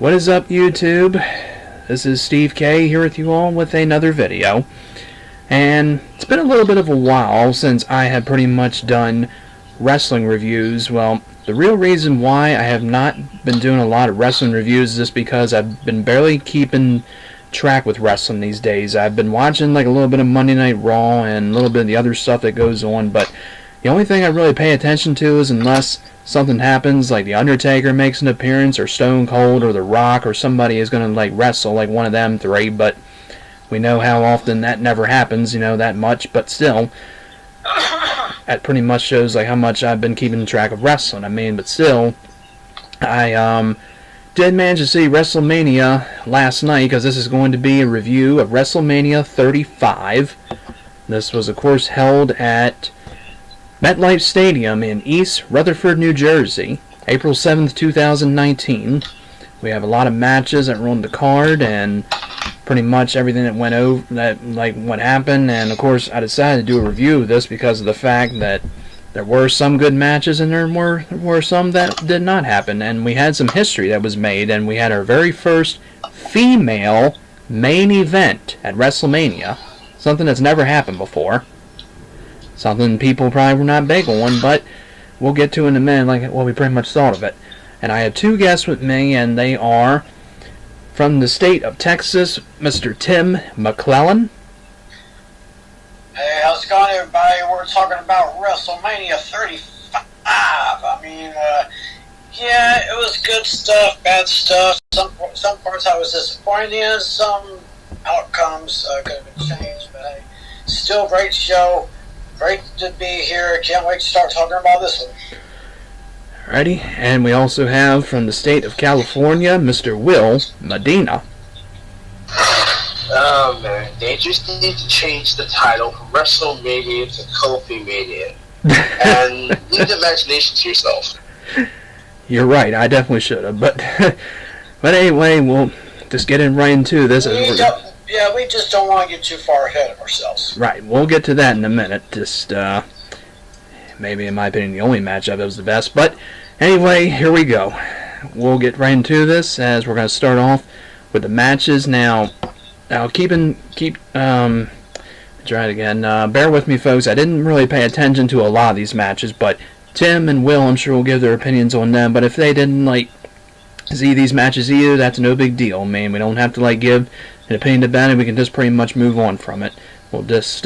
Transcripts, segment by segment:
What is up, YouTube? This is Steve K here with you all with another video. And it's been a little bit of a while since I have pretty much done wrestling reviews. Well, the real reason why I have not been doing a lot of wrestling reviews is just because I've been barely keeping track with wrestling these days. I've been watching like a little bit of Monday Night Raw and a little bit of the other stuff that goes on, but the only thing I really pay attention to is unless something happens, like The Undertaker makes an appearance, or Stone Cold, or The Rock, or somebody is going to like wrestle, like one of them three, but we know how often that never happens, that much, but still, that pretty much shows like how much I've been keeping track of wrestling. But still, I did manage to see WrestleMania last night, because this is going to be a review of WrestleMania 35. This was, of course, held at MetLife Stadium in East Rutherford, New Jersey, April 7th, 2019. We have a lot of matches that were on the card, and pretty much everything that went over, what happened. And of course, I decided to do a review of this because of the fact that there were some good matches and there were some that did not happen. And we had some history that was made, and we had our very first female main event at WrestleMania, something that's never happened before. Something people probably were not big on, but we'll get to in a minute, like what we pretty much thought of it. And I have two guests with me, and they are from the state of Texas, Mr. Tim McClellan. Hey, how's it going, everybody? We're talking about WrestleMania 35. Yeah, it was good stuff, bad stuff. Some parts I was disappointed in, some outcomes could have been changed, but hey, still a great show. Great to be here. Can't wait to start talking about this one. Alrighty, and we also have from the state of California, Mr. Will Medina. Oh man, they just need to change the title from WrestleMania to Kofi Mania. And leave the imagination to yourself. You're right, I definitely should have, but anyway, we'll just get right into this. We just don't want to get too far ahead of ourselves. Right, we'll get to that in a minute. Just, maybe in my opinion, the only matchup that was the best. But anyway, here we go. We'll get right into this, as we're going to start off with the matches. Now try it again. Bear with me, folks. I didn't really pay attention to a lot of these matches, but Tim and Will, I'm sure, will give their opinions on them. But if they didn't, see these matches either, that's no big deal, man. We don't have to, give an opinion about it. We can just pretty much move on from it. We'll just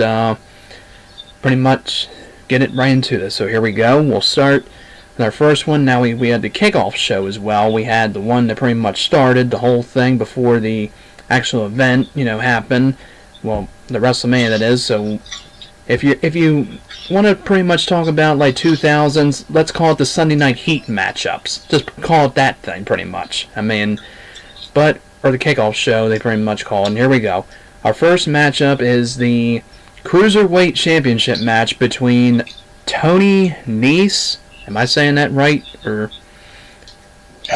pretty much get it right into this. So here we go. We'll start with our first one. Now we had the kickoff show as well. We had the one that pretty much started the whole thing before the actual event, happened. Well, the WrestleMania, that is. So if you want to pretty much talk about 2000s, let's call it the Sunday Night Heat matchups. Just call it that thing, pretty much. Or the kickoff show, they pretty much call it. And here we go. Our first matchup is the Cruiserweight Championship match between Tony Nese. Am I saying that right? I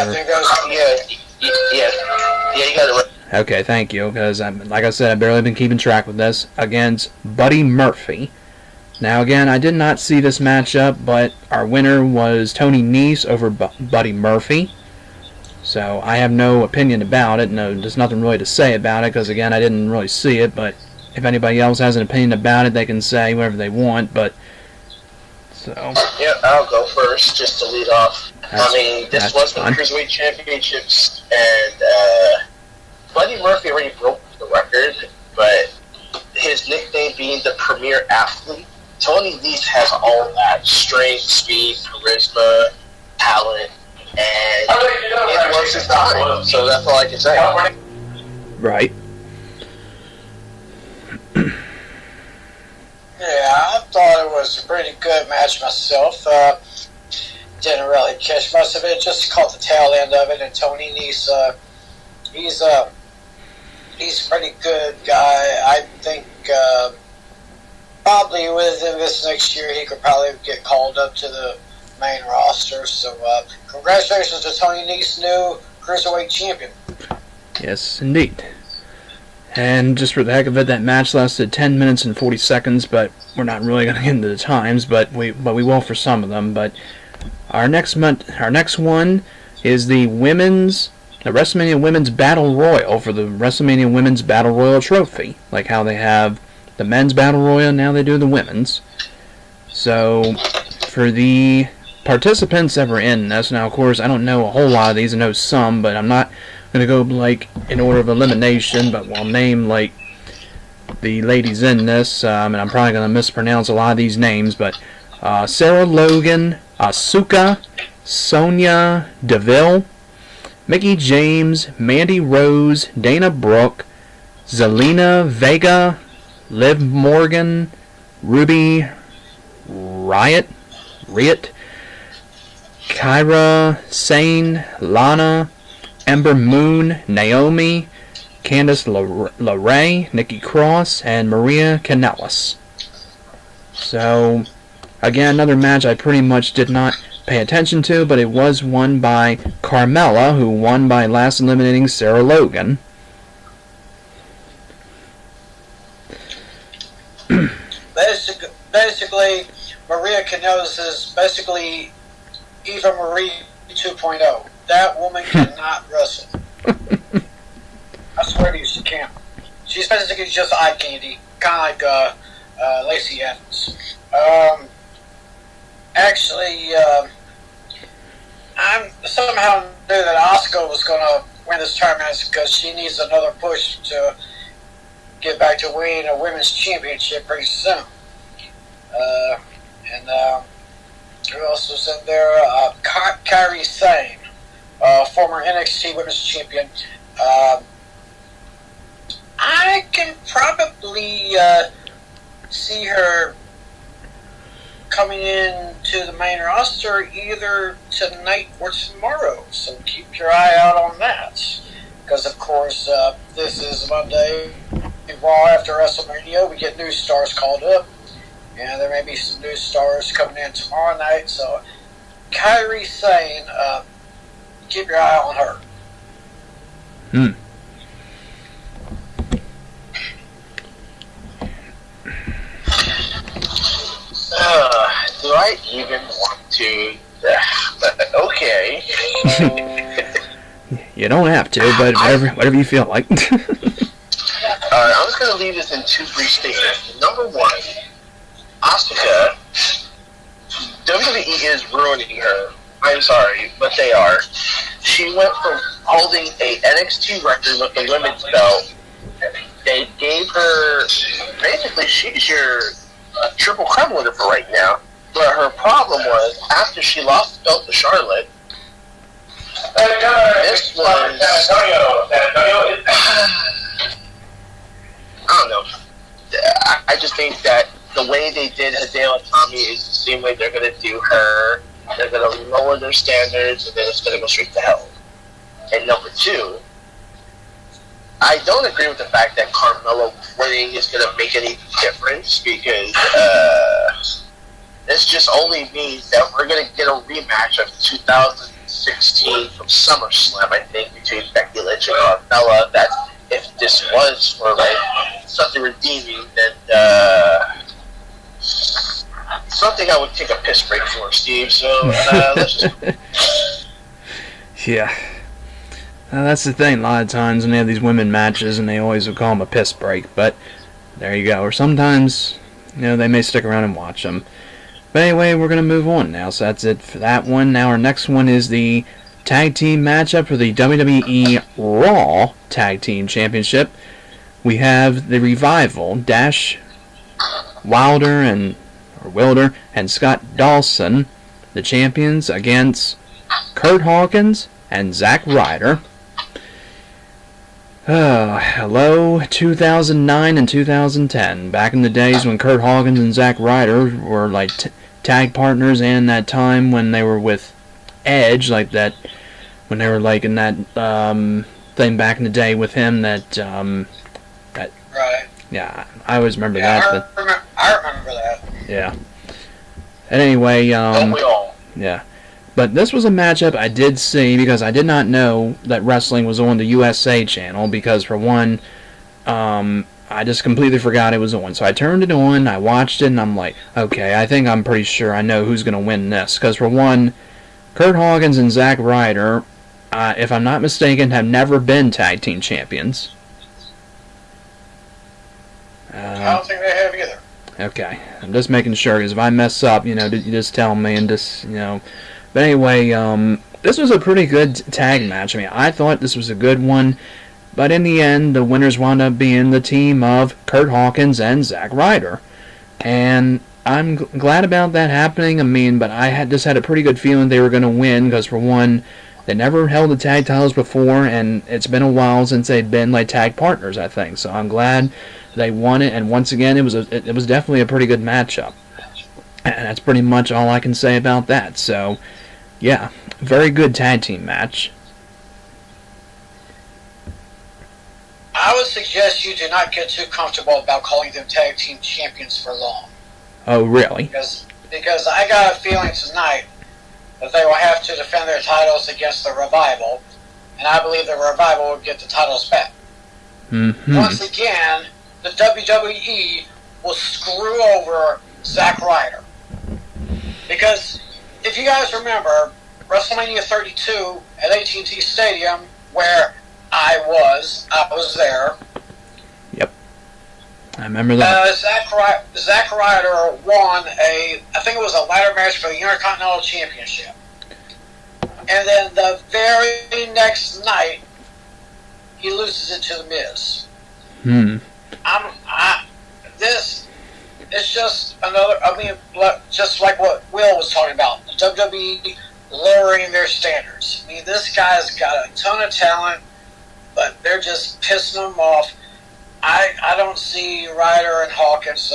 think that's... Yeah, you got it right. Okay, thank you, because like I said, I've barely been keeping track with this, against Buddy Murphy. Now again, I did not see this matchup, but our winner was Tony Nese over Buddy Murphy. So I have no opinion about it. No, there's nothing really to say about it, because again, I didn't really see it. But if anybody else has an opinion about it, they can say whatever they want. But so yeah, I'll go first just to lead off. This was the Cruiserweight Championships, and Buddy Murphy already broke the record, but his nickname being the premier athlete, Tony Nese has all that strength, speed, charisma, talent. And it was his time, so that's all I can say. Right. Yeah, I thought it was a pretty good match myself. Didn't really catch most of it, just caught the tail end of it. And Tony Nese, he's a pretty good guy. I think probably within this next year he could probably get called up to the main roster. So congratulations to Tony Nese, new Cruiserweight champion. Yes, indeed. And just for the heck of it, that match lasted 10 minutes and 40 seconds, but we're not really going to get into the times, but we will for some of them. But our next one is the Women's a WrestleMania Women's Battle Royal for the WrestleMania Women's Battle Royal trophy. Like how they have the men's Battle Royal, now they do the women's. So, for the participants that were in this, now of course I don't know a whole lot of these, I know some, but I'm not going to go like in order of elimination, but I'll name like the ladies in this, and I'm probably going to mispronounce a lot of these names, but Sarah Logan, Asuka, Sonya Deville, Mickie James, Mandy Rose, Dana Brooke, Zelina Vega, Liv Morgan, Ruby Riot, Kyra Sane, Lana, Ember Moon, Naomi, Candice LeRae, Nikki Cross, and Maria Kanellis. So, again, another match I pretty much did not pay attention to, but it was won by Carmella, who won by last eliminating Sarah Logan. Basically, Maria Kanellis is basically Eva Marie 2.0. That woman cannot wrestle. I swear to you, she can't. She's basically just eye candy, kind of like Lacey Evans. Actually, I'm somehow knew that Asuka was going to win this tournament because she needs another push to get back to winning a women's championship pretty soon. Who else was in there? Kairi Sane, former NXT Women's Champion. I can probably see her coming in to the main roster either tonight or tomorrow. So keep your eye out on that. Because, of course, this is Monday. Raw after WrestleMania, we get new stars called up. And there may be some new stars coming in tomorrow night. So, Kairi Sane, keep your eye on her. Do I even want to? Okay. You don't have to, but whatever you feel like. I'm just going to leave this in two brief statements. Number one, Asuka, WWE is ruining her. I'm sorry, but they are. She went from holding a NXT record with the women's belt. They gave her, basically, she's your triple crown winner for right now. But her problem was, after she lost the belt to Charlotte, this was... I don't know. I just think that the way they did Hideo Itami is the same way they're going to do her. They're going to lower their standards, and then it's going to go straight to hell. And number two, I don't agree with the fact that Carmella winning is going to make any difference, because this just only means that we're going to get a rematch of 2016 from SummerSlam, I think, between Becky Lynch and Carmella. That's, if this was for like something redeeming, then something I would take a piss break for, Steve. So let's just... Yeah. That's the thing. A lot of times when they have these women matches, and they always would call them a piss break. But there you go. Or sometimes, they may stick around and watch them. But anyway, we're going to move on now. So that's it for that one. Now our next one is the tag team matchup for the WWE Raw Tag Team Championship. We have the Revival, Dash Wilder and Scott Dawson, the champions, against Kurt Hawkins and Zack Ryder. Hello, 2009 and 2010. Back in the days when Kurt Hawkins and Zack Ryder were like tag partners, and that time when they were with Edge, like that, when they were like in that thing back in the day with him, that right. Yeah, I always remember that. I remember that. Yeah. And anyway, Don't we all? Yeah. But this was a matchup I did see, because I did not know that wrestling was on the USA channel, because for one, I just completely forgot it was on. So I turned it on, I watched it, and I'm like, okay, I'm pretty sure I know who's going to win this. Because for one, Kurt Hawkins and Zack Ryder if I'm not mistaken, have never been tag team champions. I don't think they have either. Okay, I'm just making sure, because if I mess up, you just tell me and just, But anyway, this was a pretty good tag match. I mean, I thought this was a good one, but in the end, the winners wound up being the team of Kurt Hawkins and Zack Ryder. And I'm glad about that happening. I mean, but I just had a pretty good feeling they were going to win, because for one, they never held the tag titles before, and it's been a while since they'd been like tag partners, I think. So I'm glad they won it, and once again, it was definitely a pretty good matchup. And that's pretty much all I can say about that. So, yeah, very good tag team match. I would suggest you do not get too comfortable about calling them tag team champions for long. Oh, really? Because I got a feeling tonight that they will have to defend their titles against the Revival, and I believe the Revival will get the titles back. Mm-hmm. Once again, the WWE will screw over Zack Ryder. Because if you guys remember, WrestleMania 32 at AT&T Stadium, where I was there. Yep. I remember that. Zack Ryder won I think it was a ladder match for the Intercontinental Championship. And then the very next night, he loses it to The Miz. It's just another, just like what Will was talking about, the WWE lowering their standards. I mean, this guy's got a ton of talent, but they're just pissing him off. I don't see Ryder and Hawkins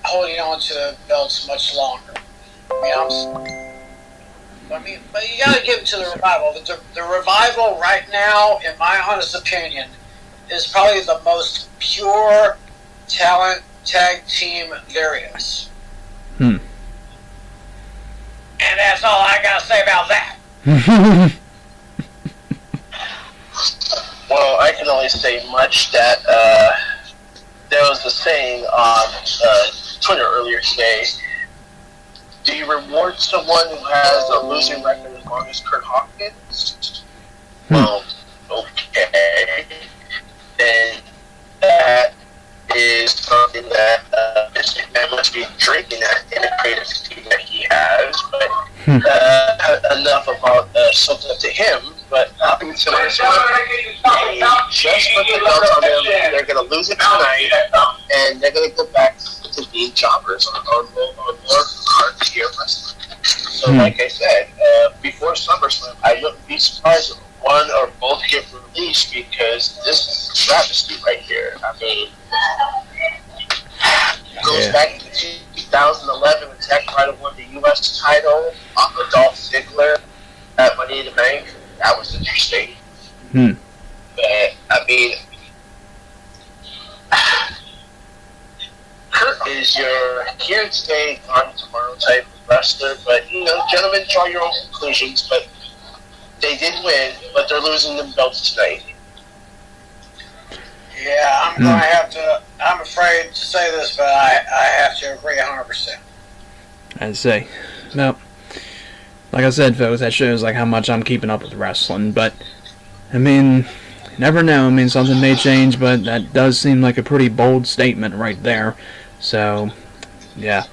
holding on to the belts much longer. But you got to give it to the Revival. The Revival right now, in my honest opinion, is probably the most pure talent tag team there is. And that's all I got to say about that. Well, I can only say much that there was a saying on Twitter earlier today. Do you reward someone who has a losing record as long as Kurt Hawkins? Well, okay. Then that is something that Mr. McMahon must be drinking at in the creative team that he has. But enough about something up to him. But up until this one, they just put the belts on them. They're going to lose it tonight, and they're going to go back to being jobbers on more hard-tier wrestling. So, like I said, before SummerSlam, I wouldn't be surprised if one or both get released, because this is a travesty right here. I mean, it goes back to 2011 when Zack Ryder won the U.S. title off of Dolph Ziggler at Money in the Bank. That was interesting. But, I mean, Kurt is your here today, gone tomorrow type of wrestler, but, gentlemen, draw your own conclusions, but they did win, but they're losing them belts tonight. Yeah, I'm afraid to say this, but I have to agree 100%. I'd say. Well, like I said, folks, that shows how much I'm keeping up with wrestling, but, I mean, you never know. I mean, something may change, but that does seem like a pretty bold statement right there. So, yeah.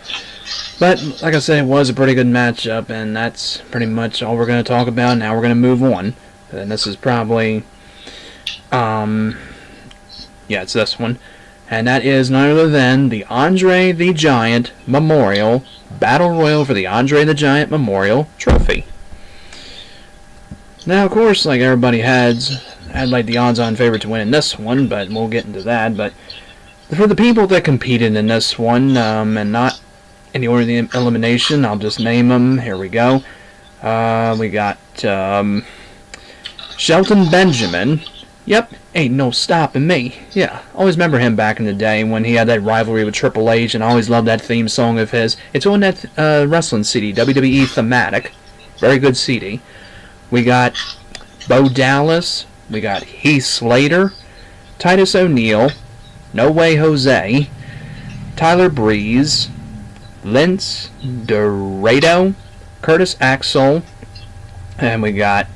But, like I said, it was a pretty good matchup, and that's pretty much all we're going to talk about. Now we're going to move on. And this is probably, it's this one. And that is none other than the Andre the Giant Memorial Battle Royal for the Andre the Giant Memorial Trophy. Now, of course, like everybody had the odds-on favorite to win in this one, but we'll get into that. But for the people that competed in this one, and not in the order of the elimination, I'll just name them. Here we go. We got Shelton Benjamin. Yep, ain't no stopping me. Yeah, always remember him back in the day when he had that rivalry with Triple H, and I always loved that theme song of his. It's on that wrestling CD, WWE Thematic. Very good CD. We got Bo Dallas. We got Heath Slater, Titus O'Neil, No Way Jose, Tyler Breeze, Lince Dorado, Curtis Axel, and we got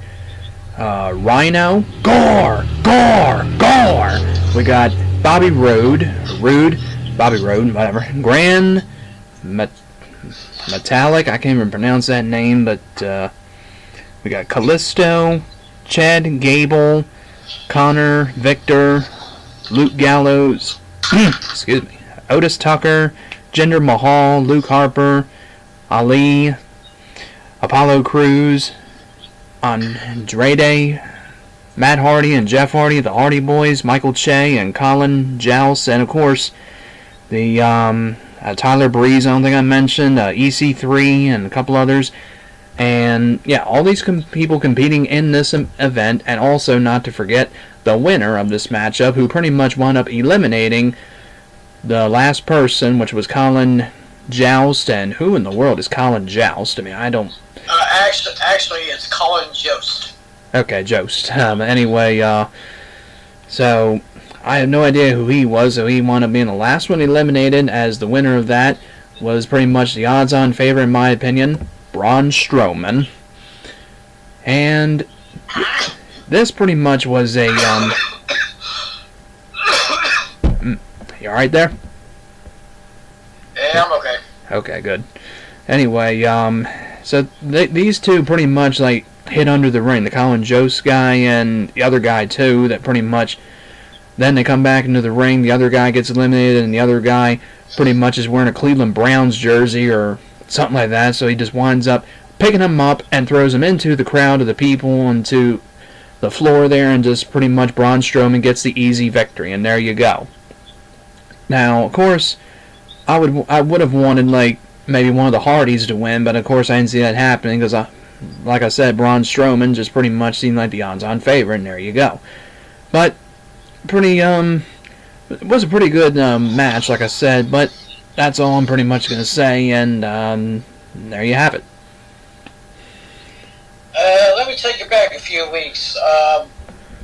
Rhino, Gore, Gore, Gore. We got Bobby Roode, whatever. Grand Metallic, I can't even pronounce that name, but we got Callisto, Chad Gable, Connor, Victor, Luke Gallows, excuse me, Otis Tucker, Jinder Mahal, Luke Harper, Ali, Apollo Crews, Andrade, Matt Hardy and Jeff Hardy, the Hardy Boys, Michael Che and Colin Joust, and of course the Tyler Breeze, I don't think I mentioned, EC3 and a couple others. And yeah, all these people competing in this event, and also not to forget the winner of this matchup, who pretty much wound up eliminating the last person, which was Colin Joust. And who in the world is Colin Joust? I mean, I don't... Actually, it's Colin Jost. Okay, Jost. Anyway, so I have no idea who he was, so he wound up being the last one eliminated, as the winner of that was pretty much the odds-on favorite, in my opinion, Braun Strowman. And this pretty much was a, you alright there? Yeah, I'm okay. Okay, good. Anyway, so these two pretty much, like, hit under the ring. The Colin Jost guy and the other guy, too, that pretty much... Then they come back into the ring, the other guy gets eliminated, and the other guy pretty much is wearing a Cleveland Browns jersey or something like that, so he just winds up picking him up and throws him into the crowd of the people, into the floor there, and just pretty much Braun Strowman gets the easy victory, and there you go. Now, of course, I would have wanted, like, maybe one of the Hardys to win, but of course I didn't see that happening, because, like I said, Braun Strowman just pretty much seemed like the odds-on favorite, and there you go. But it was a pretty good match, like I said, but that's all I'm pretty much going to say, and there you have it. Let me take you back a few weeks. It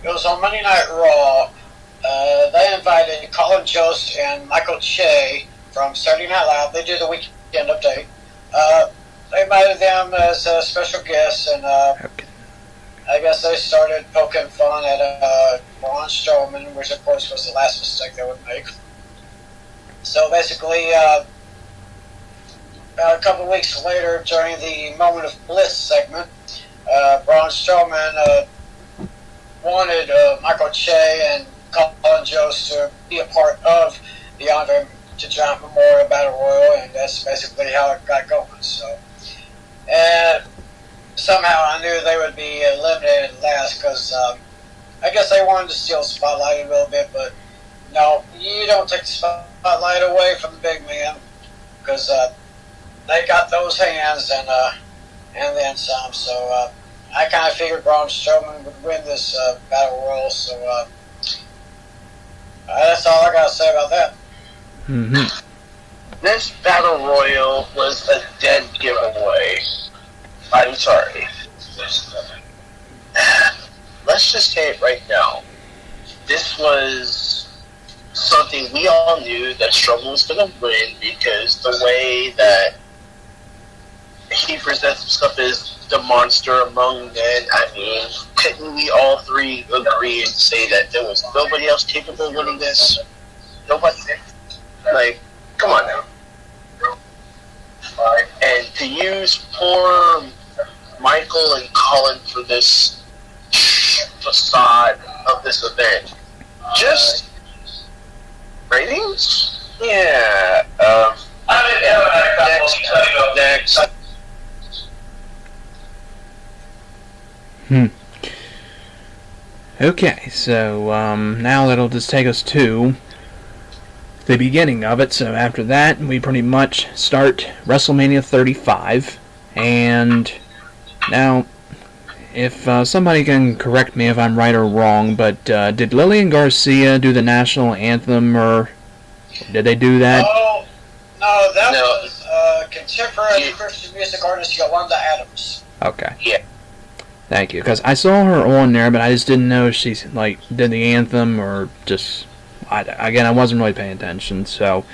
was on Monday Night Raw. They invited Colin Jost and Michael Che from Saturday Night Live. They do the weekend update. They invited them as special guests, and Okay. I guess they started poking fun at Braun Strowman, which of course was the last mistake they would make. So basically, a couple of weeks later, during the Moment of Bliss segment, Braun Strowman wanted Michael Che and Colin Jost to be a part of the Andre the Giant Memorial Battle Royal, and that's basically how it got going. So, and somehow I knew they would be eliminated last, because I guess they wanted to steal the spotlight a little bit, but no, you don't take the spotlight away from the big man, because they got those hands and then some. So I kind of figured Braun Strowman would win this Battle Royal, so that's all I got to say about that. Mm-hmm. This Battle Royal was a dead giveaway. I'm sorry. Let's just say it right now. This was something we all knew that Strowman was going to win, because the way that he presents himself as the monster among men, I mean, couldn't we all three agree and say that there was nobody else capable of winning this? Nobody. Like, come on now. And to use poor Michael and Colin for this facade of this event, just ratings? Yeah. Next. Okay, so now that'll just take us to the beginning of it. So after that, we pretty much start WrestleMania 35. And now, if somebody can correct me if I'm right or wrong, but did Lillian Garcia do the national anthem, or did they do that? Oh, no, that was contemporary Christian music artist Yolanda Adams. Okay. Yeah. Thank you, because I saw her on there, but I just didn't know if she like did the anthem or just. I wasn't really paying attention. So,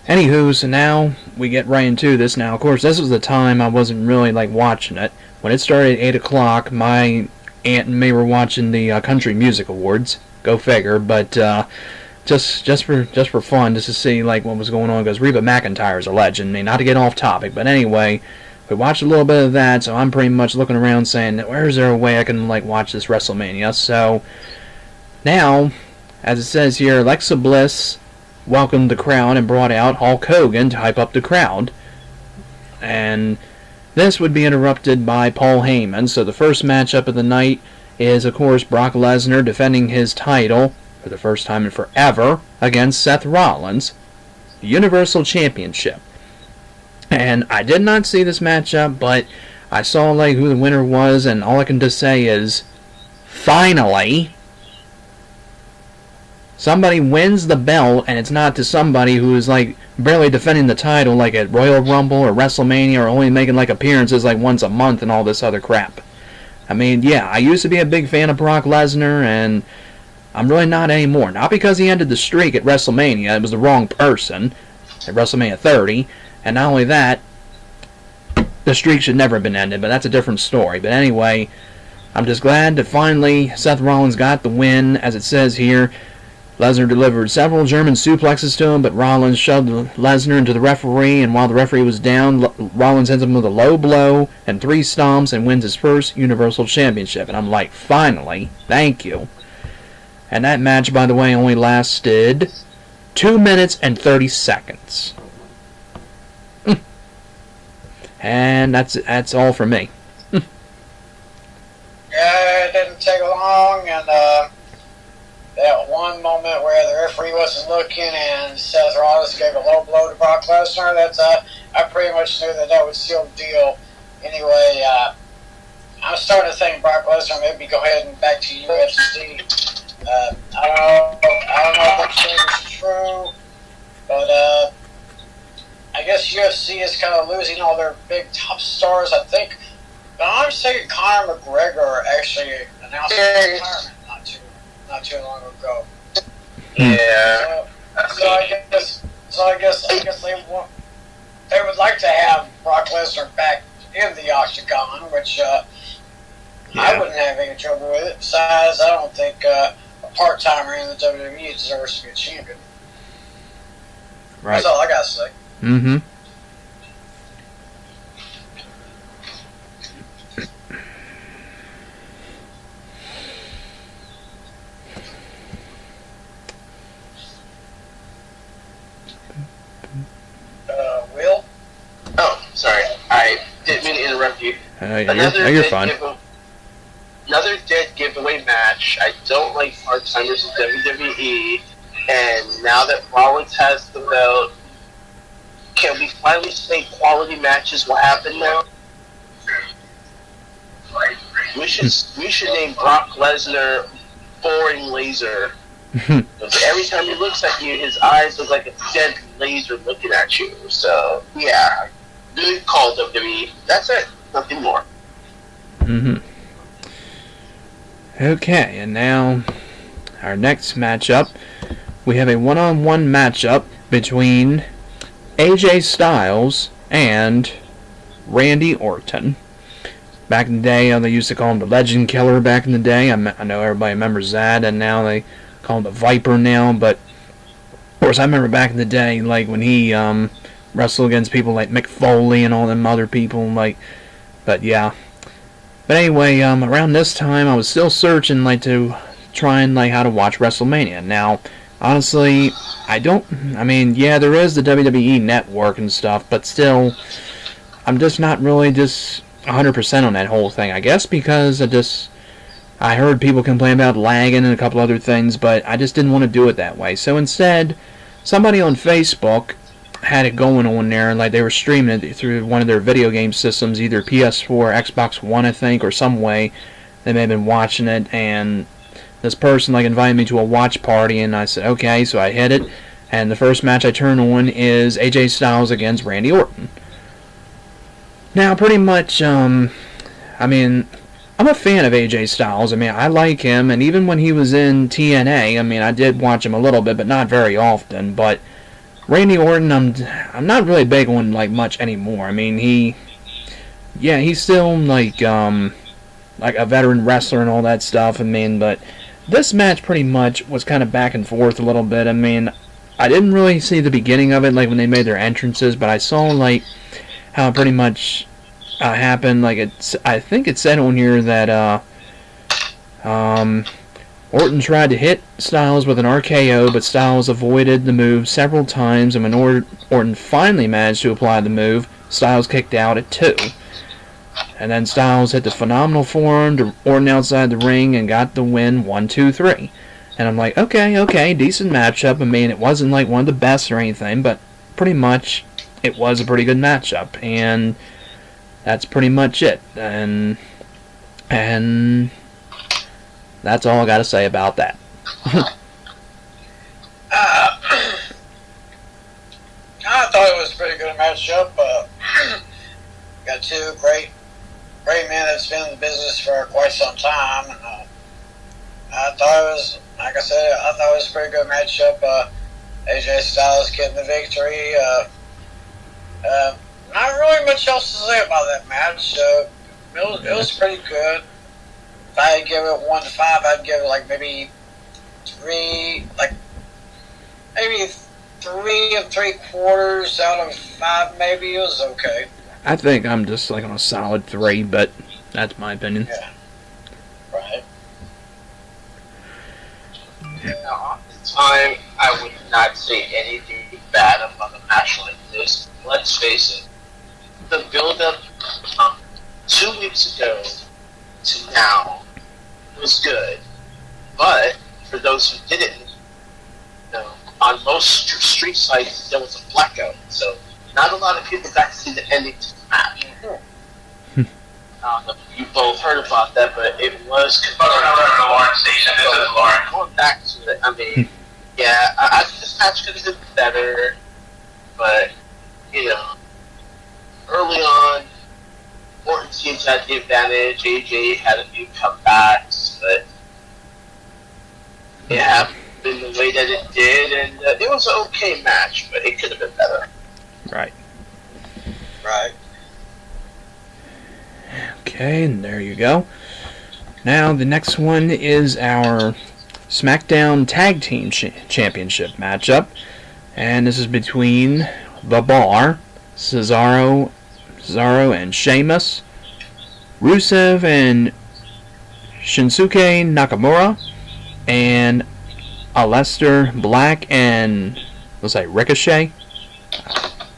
anywho, so now we get right into this. Now, of course, this was the time I wasn't really like watching it. When it started at 8 o'clock, my Aunt and me were watching the Country Music Awards. Go figure. But just for fun, just to see like what was going on, because Reba McEntire's a legend. I mean, not to get off topic, but anyway, we watched a little bit of that. So I'm pretty much looking around saying, where is there a way I can like watch this WrestleMania? So now, as it says here, Alexa Bliss welcomed the crowd and brought out Hulk Hogan to hype up the crowd. And this would be interrupted by Paul Heyman. So the first matchup of the night is, of course, Brock Lesnar defending his title for the first time in forever against Seth Rollins, the Universal Championship. And I did not see this matchup, but I saw like who the winner was, and all I can just say is, finally, somebody wins the belt, and it's not to somebody who is like barely defending the title like at Royal Rumble or WrestleMania, or only making like appearances like once a month and all this other crap. I mean, yeah, I used to be a big fan of Brock Lesnar, and I'm really not anymore. Not because he ended the streak at WrestleMania, it was the wrong person at WrestleMania 30, and not only that, the streak should never have been ended, but that's a different story. But anyway, I'm just glad that finally Seth Rollins got the win. As it says here, Lesnar delivered several German suplexes to him, but Rollins shoved Lesnar into the referee, and while the referee was down, Rollins hits him with a low blow and 3 stomps and wins his first Universal Championship. And I'm like, finally, thank you. And that match, by the way, only lasted 2 minutes and 30 seconds. And that's all for me. Yeah, it didn't take long, and that one moment where the referee wasn't looking and Seth Rollins gave a low blow to Brock Lesnar, that's I pretty much knew that would seal the deal. Anyway, I'm starting to think Brock Lesnar maybe go ahead and back to UFC. I don't know if this is true, but I guess UFC is kind of losing all their big top stars. I think, but I'm saying Conor McGregor actually announced his retirement not too long ago. Yeah. So I guess they would like to have Brock Lesnar back in the octagon, which I wouldn't have any trouble with it. Besides, I don't think a part-timer in the WWE deserves to be a champion. Right. That's all I gotta say. Mm-hmm. Will? Oh, sorry. I didn't mean to interrupt you. You're fine. Another dead giveaway match. I don't like part-timers in WWE, and now that Rollins has the belt, can we finally say quality matches will happen now? We should name Brock Lesnar Boring Laser. Every time he looks at you, his eyes look like a dead laser looking at you. So, yeah. Good call, WWE. That's it. Nothing more. Mm-hmm. Okay, and now our next matchup. We have a one-on-one matchup between AJ Styles and Randy Orton. Back in the day, they used to call him the Legend Killer back in the day. I know everybody remembers that, and now they call him the Viper now. But, of course, I remember back in the day, like, when he wrestled against people like Mick Foley and all them other people, like, but yeah. But anyway, around this time, I was still searching, like, to try and, like, how to watch WrestleMania. Now, honestly, yeah, there is the WWE Network and stuff, but still, I'm just not really just 100% on that whole thing, I guess, because I heard people complain about lagging and a couple other things, but I just didn't want to do it that way. So instead, somebody on Facebook had it going on there, like they were streaming it through one of their video game systems, either PS4 or Xbox One, I think, or some way. They may have been watching it, and this person like invited me to a watch party, and I said, okay, so I hit it, and the first match I turn on is AJ Styles against Randy Orton. Now, pretty much, I'm a fan of AJ Styles. I mean, I like him, and even when he was in TNA, I mean, I did watch him a little bit, but not very often, but Randy Orton, I'm not really big on, like, much anymore. I mean, he's still, like like a veteran wrestler and all that stuff. I mean, but this match pretty much was kind of back and forth a little bit. I mean, I didn't really see the beginning of it, like when they made their entrances, but I saw like how it pretty much happened. Like I think it said on here that Orton tried to hit Styles with an RKO, but Styles avoided the move several times, and when Orton finally managed to apply the move, Styles kicked out at 2. And then Styles hit the phenomenal forearm to Orton outside the ring and got the win 1, 2, 3. And I'm like, okay, decent matchup. I mean, it wasn't like one of the best or anything, but pretty much it was a pretty good matchup. And that's pretty much it. And that's all I got to say about that. I thought it was a pretty good matchup. Got two great men that's been in the business for quite some time, and I thought it was, like I said, I thought it was a pretty good matchup. AJ Styles getting the victory. Not really much else to say about that match. It was pretty good. If I had to give it 1 to 5, I'd give it like maybe 3, maybe 3 3/4 out of 5. Maybe it was okay. I think I'm just like on a solid 3, but that's my opinion. Yeah. Right. Now, at the time, I would not say anything bad about a match like this. Let's face it, the build-up from 2 weeks ago to now was good, but for those who didn't, on most street sites there was a blackout, so not a lot of people got to see the ending to the match. You both heard about that, but it was going back to it. I mean, yeah, I think this match could have been better, but early on, Orton teams had the advantage. AJ had a few comebacks, but it happened the way that it did, and it was an okay match, but it could have been better. Right. Right. Okay, and there you go. Now, the next one is our SmackDown Tag Team Championship matchup, and this is between The Bar, Cesaro and Sheamus, Rusev and Shinsuke Nakamura, and Aleister Black and, let's say, Ricochet.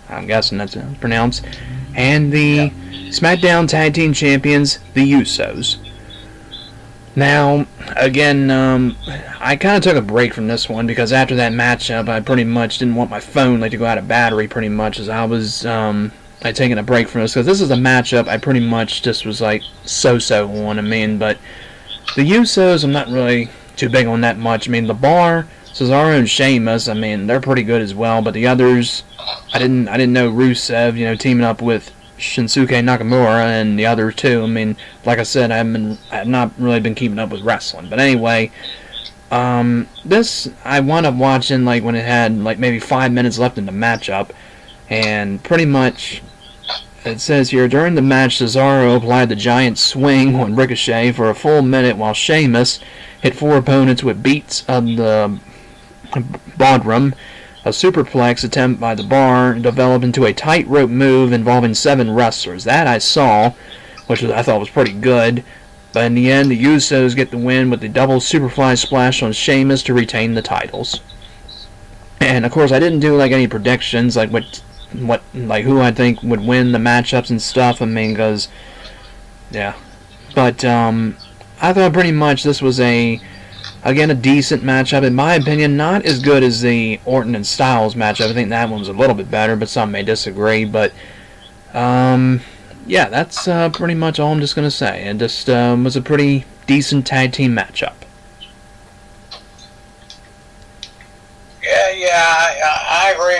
I'm guessing that's how it's pronounced. And the SmackDown Tag Team Champions, the Usos. Now, again, I kind of took a break from this one because after that matchup, I pretty much didn't want my phone to go out of battery pretty much, as I was taking a break from this, because this is a matchup I pretty much just was like so-so on. I mean, but the Usos, I'm not really too big on that much. I mean, The Bar, Cesaro and Sheamus, I mean, they're pretty good as well, but the others, I didn't know Rusev, teaming up with Shinsuke Nakamura and the other two. I mean, like I said, I've not really been keeping up with wrestling. But anyway, this I wound up watching like when it had like maybe 5 minutes left in the matchup, and pretty much it says here, during the match, Cesaro applied the giant swing on Ricochet for a full minute, while Sheamus hit 4 opponents with beats of the Bodrum. A superplex attempt by The Bar developed into a tightrope move involving 7 wrestlers. That I saw, which I thought was pretty good. But in the end, the Usos get the win with the double superfly splash on Sheamus to retain the titles. And of course, I didn't do like any predictions, like who I think would win the matchups and stuff. I mean, because yeah. But I thought pretty much this was again, a decent matchup. In my opinion, not as good as the Orton and Styles matchup. I think that one was a little bit better, but some may disagree. But, yeah, that's pretty much all I'm just going to say. It just was a pretty decent tag team matchup. I agree.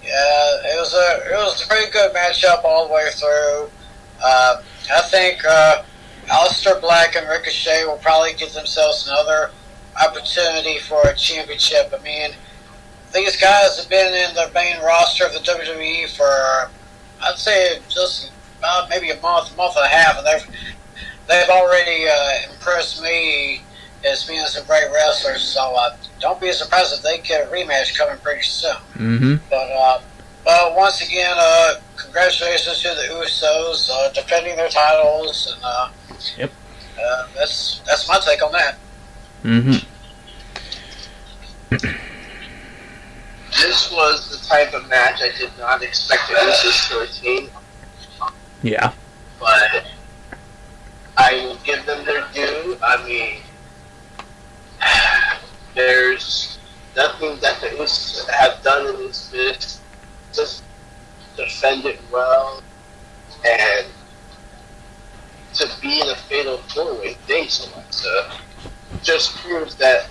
It was a pretty good matchup all the way through. I think Aleister Black and Ricochet will probably give themselves another opportunity for a championship. I mean, these guys have been in the main roster of the WWE for, I'd say, just about maybe a month and a half, and they've already impressed me as being some great wrestlers. So don't be surprised if they get a rematch coming pretty soon. Mm-hmm. But once again, congratulations to the Usos defending their titles, and yep. That's my take on that. Mm-hmm. This was the type of match I did not expect the Usos to retain. Yeah. But I will give them their due. I mean, there's nothing that the Usos have done in this match. Just defend it well, and to be in a fatal four-way thing, so just proves that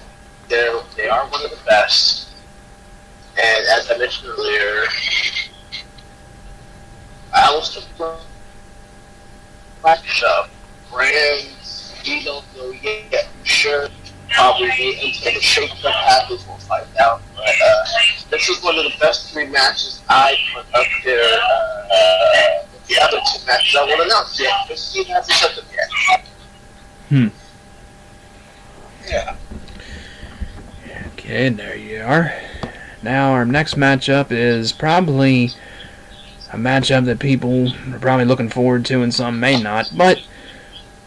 they are one of the best. And as I mentioned earlier, I will support matchup. Brands, we don't know yet. Sure, probably wait until the shake-up happens, we'll find out. But this is one of the best 3 matches I put up there. The other 2 matches I won't announce yet, because Steve hasn't said them yet. Yeah. Okay, there you are. Now our next matchup is probably a matchup that people are probably looking forward to and some may not, but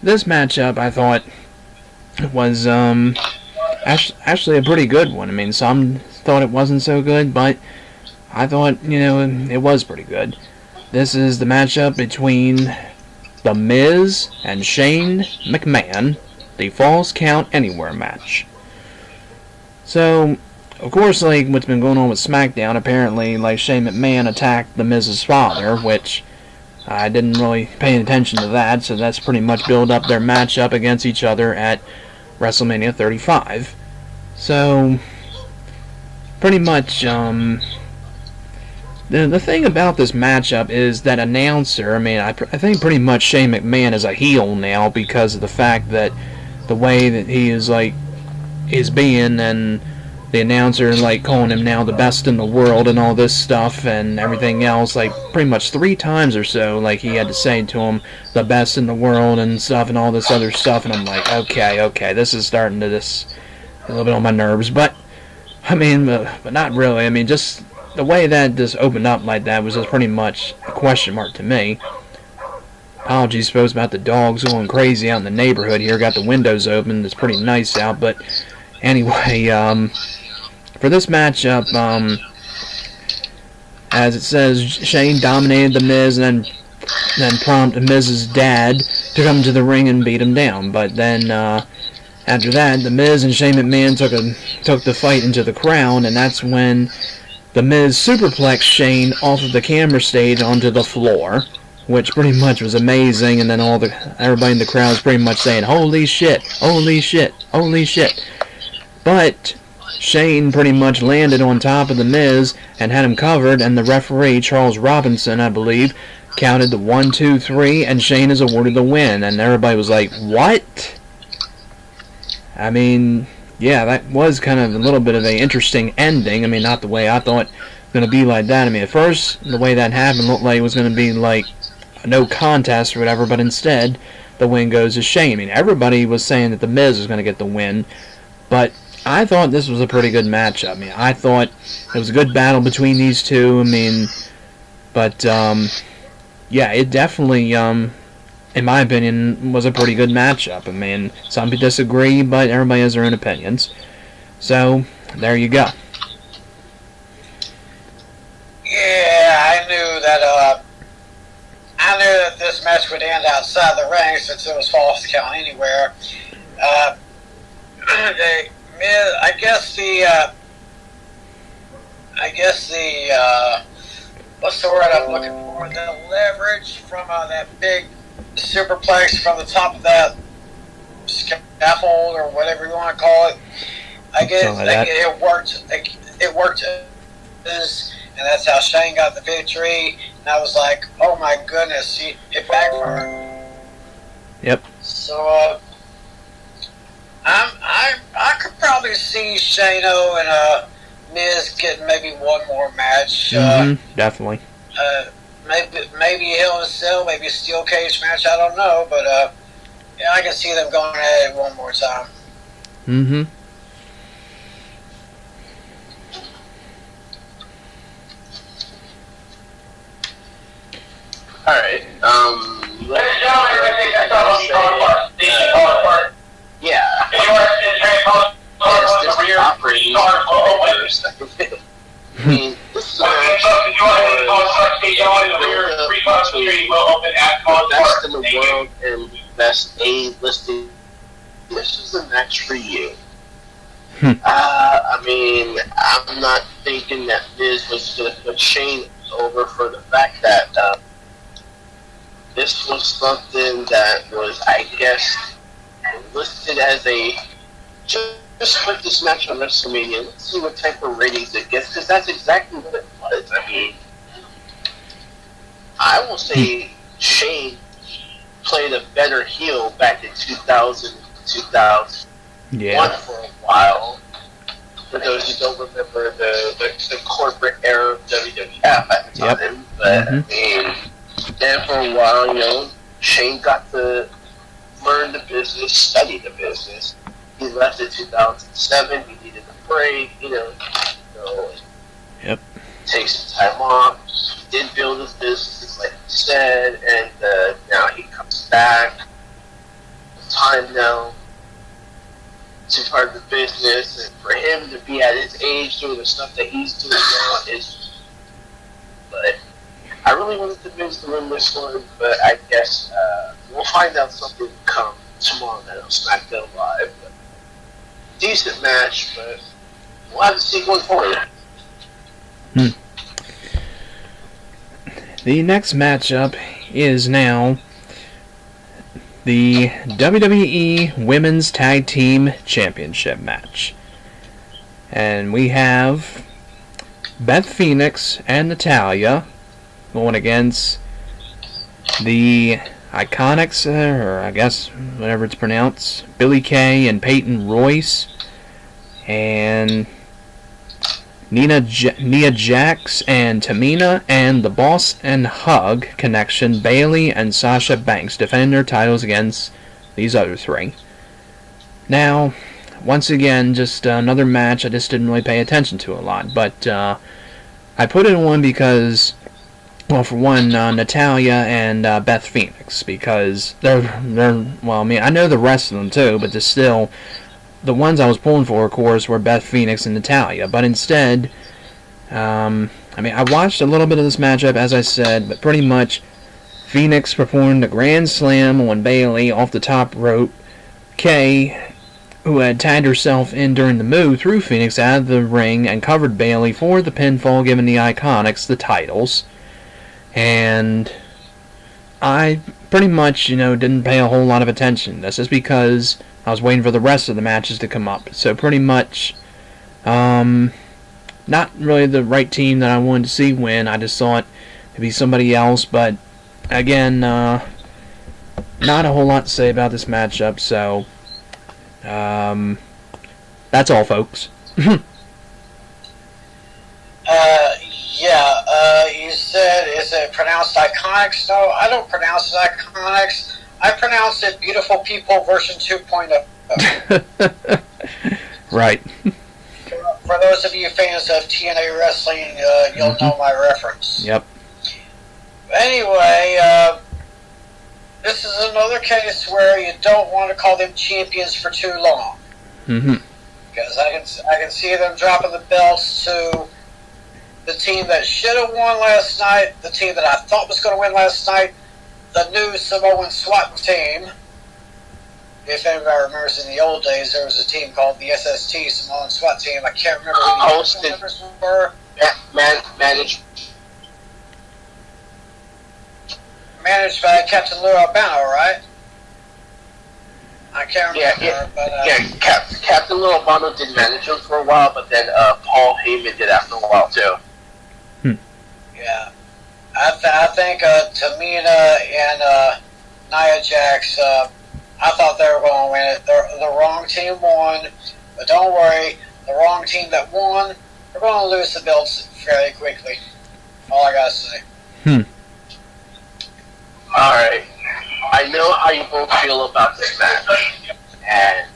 this matchup I thought was actually a pretty good one. I mean, some thought it wasn't so good, but I thought, it was pretty good. This is the matchup between The Miz and Shane McMahon, the Falls Count Anywhere match. So, of course, like what's been going on with SmackDown, apparently, like Shane McMahon attacked The Miz's father, which I didn't really pay attention to that, so that's pretty much build up their matchup against each other at WrestleMania 35. So, pretty much, the thing about this matchup is that announcer, I mean, I think pretty much Shane McMahon is a heel now because of the fact that the way that he is being, and the announcer calling him now the best in the world and all this stuff and everything else, pretty much 3 times or so, he had to say to him the best in the world and stuff and all this other stuff, and I'm like, okay, this is starting to a little bit on my nerves, but I mean, but not really. I mean, just the way that this opened up like that was just pretty much a question mark to me. Apologies, suppose, about the dogs going crazy out in the neighborhood here. Got the windows open. It's pretty nice out, but anyway, for this matchup, as it says, Shane dominated The Miz and then prompted Miz's dad to come to the ring and beat him down. But then after that, The Miz and Shane McMahon took the fight into the crowd, and that's when The Miz superplexed Shane off of the camera stage onto the floor, which pretty much was amazing. And then everybody in the crowd was pretty much saying, "Holy shit! Holy shit! Holy shit!" But Shane pretty much landed on top of The Miz and had him covered, and the referee, Charles Robinson, I believe, counted the 1, 2, 3, and Shane is awarded the win. And everybody was like, "What?" I mean, yeah, that was kind of a little bit of an interesting ending. I mean, not the way I thought it was going to be like that. I mean, at first, the way that happened looked like it was going to be like a no contest or whatever, but instead, the win goes to Shane. I mean, everybody was saying that The Miz was going to get the win, but I thought this was a pretty good matchup. I mean, I thought it was a good battle between these two. I mean, but, yeah, it definitely, in my opinion, was a pretty good matchup. I mean, some people disagree, but everybody has their own opinions. So, there you go. Yeah, I knew that this match would end outside the ring since it was Falls Count Anywhere. I guess the what's the word I'm looking for? The leverage from that big superplex from the top of that scaffold or whatever you want to call it. I guess it worked. It worked, and that's how Shane got the victory. And I was like, oh my goodness, it backfired. Yep. So I could probably see Shano and Miz getting maybe one more match. Definitely. Maybe Hell in a Cell, maybe a steel cage match. I don't know, but Yeah, I can see them going at it one more time. Mm-hmm. Alright, yeah. Yes, this operating I mean, this is the best in the world and best A-listing. This is a match for you. I mean, I'm not thinking that Miz was going to put Shane over for the fact that this was something that was, I guess, listed as a just put this match on WrestleMania. Let's see what type of ratings it gets, because that's exactly what it was. I mean, I will say Shane played a better heel back in 2000, 2001 for a while. For those who don't remember the corporate era of WWF at the time. But, I mean, then for a while, you know, Shane got to learn the business, study the business. He left in 2007. He needed a break, you know. Take some time off. He did build his business, like you said, and now he comes back. Time now to part of the business, and for him to be at his age doing the stuff that he's doing now is. But I really wanted to Miz to win this one, but I guess we'll find out something come tomorrow night on SmackDown Live. But decent match, but we'll have to see going forward. The next matchup is now the WWE Women's Tag Team Championship match. And we have Beth Phoenix and Natalya going against the Iconics, or I guess whatever it's pronounced, Billie Kay and Peyton Royce, and Nia Jax and Tamina, and the Boss and Hug Connection, Bayley and Sasha Banks, defending their titles against these other three. Now, once again, just another match I just didn't really pay attention to a lot, but I put it on because, well, for one, Natalya and Beth Phoenix, because they're well, I mean, I know the rest of them too, but they're still, the ones I was pulling for, of course, were Beth Phoenix and Natalya, but instead, I mean, I watched a little bit of this matchup, as I said, but pretty much Phoenix performed a grand slam on Bayley off the top rope. Kay, who had tagged herself in during the move, threw Phoenix out of the ring and covered Bayley for the pinfall, giving the Iconics the titles. And I pretty much, didn't pay a whole lot of attention. That's just because I was waiting for the rest of the matches to come up. So pretty much, not really the right team that I wanted to see win. I just thought it'd be somebody else. But again, not a whole lot to say about this matchup. So that's all, folks. You said, is it pronounced Iconics? No, I don't pronounce it Iconics. I pronounce it Beautiful People version 2.0. Right. For those of you fans of TNA Wrestling, you'll know my reference. Yep. Anyway, this is another case where you don't want to call them champions for too long. Because I can see them dropping the belts to the team that should have won last night, the team that I thought was going to win last night, the new Samoan SWAT team. If anybody remembers, in the old days, there was a team called the SST, Samoan SWAT team. I can't remember who the members were. Managed by Captain Lou Albano, right? I can't remember. Captain Lou Albano did manage him for a while, but then Paul Heyman did after a while too. Yeah, I think Tamina and Nia Jax, I thought they were going to win it. The wrong team won, but don't worry, the wrong team that won, they're going to lose the belts fairly quickly. All I got to say. Alright. I know how you both feel about this match, and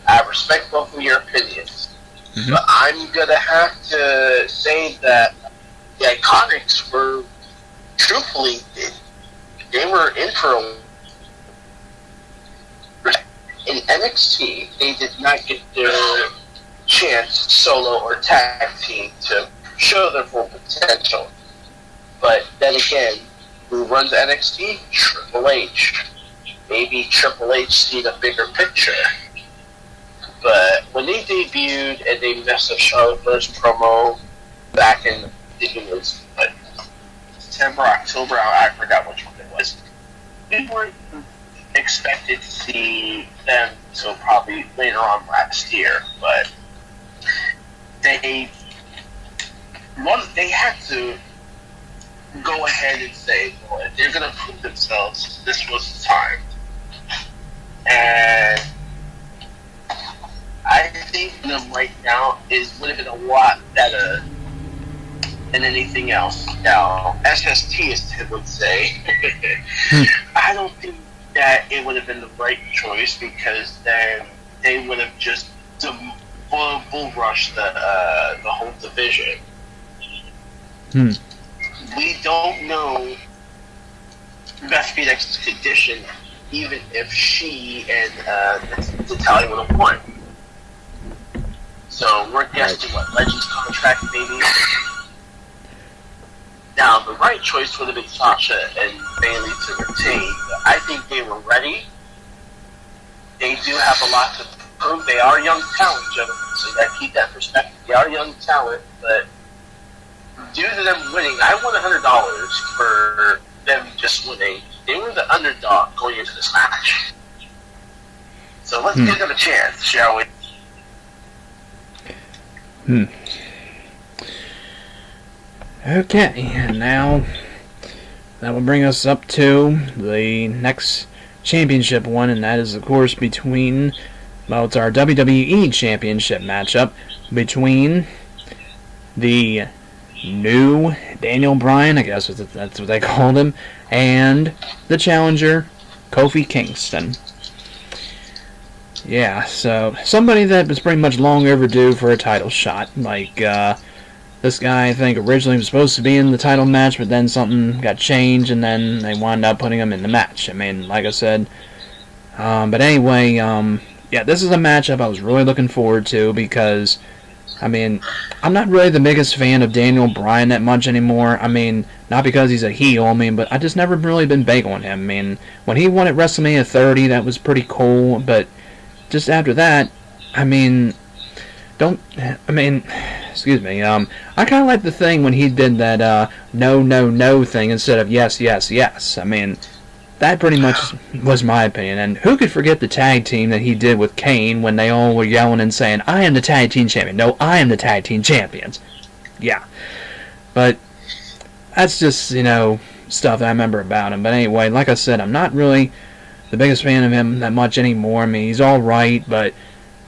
I respect both of your opinions. Mm-hmm. But I'm gonna have to say that the Iconics were, truthfully, they were in for a. In NXT, they did not get their chance, solo or tag team, to show their full potential. But then again, who runs NXT? Triple H. Maybe Triple H seen a bigger picture. But when they debuted and they messed up Charlotte Flair's promo back in, I think it was September, October, I forgot which one it was. We weren't expected to see them until probably later on last year, but they had to go ahead and say, well, if they're going to prove themselves, this was the time. And I think them right now would have been a lot better than anything else. Now, SST, as Ted would say, I don't think that it would have been the right choice, because then they would have just bull rushed the whole division. We don't know Beth Phoenix's condition, even if she and Natalya would have won. So we're guessing what Legends contract maybe. Now the right choice would have been Sasha and Bayley to retain. I think they were ready. They do have a lot to prove. They are young talent, gentlemen, so you gotta keep that perspective. They are young talent, but due to them winning, I won $100 for them just winning. They were the underdog going into this match. So let's give them a chance, shall we? Okay, and now that will bring us up to the next championship one, and that is, of course, between, well, it's our WWE Championship matchup between the new Daniel Bryan, I guess that's what they called him, and the challenger, Kofi Kingston. Yeah, so somebody that was pretty much long overdue for a title shot. Like, this guy, I think, originally was supposed to be in the title match, but then something got changed, and then they wound up putting him in the match. I mean, like I said, but anyway, yeah, this is a matchup I was really looking forward to, because, I mean, I'm not really the biggest fan of Daniel Bryan that much anymore. I mean, not because he's a heel, I mean, but I just never really been big on him. I mean, when he won at WrestleMania 30, that was pretty cool, but just after that, I mean, excuse me, I kind of like the thing when he did that, no, no, no thing instead of yes, yes, yes. I mean, that pretty much was my opinion. And who could forget the tag team that he did with Kane when they all were yelling and saying, I am the tag team champion. No, I am the tag team champions. Yeah. But that's just, stuff that I remember about him. But anyway, like I said, I'm not really the biggest fan of him that much anymore. I mean, he's alright, but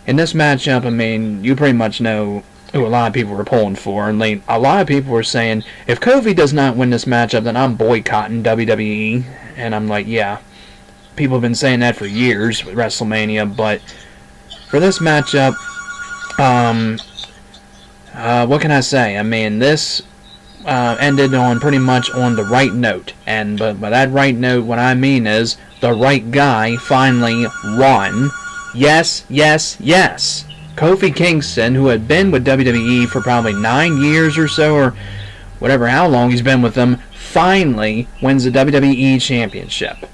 in this matchup, I mean, you pretty much know who a lot of people were pulling for. And a lot of people were saying, if Kofi does not win this matchup, then I'm boycotting WWE. And I'm like, yeah, people have been saying that for years with WrestleMania, but for this matchup, what can I say? I mean, this ended on pretty much on the right note, and by that right note, what I mean is the right guy finally won. Yes, yes, yes. Kofi Kingston, who had been with WWE for probably 9 years or so, or whatever, how long he's been with them, finally wins the WWE Championship.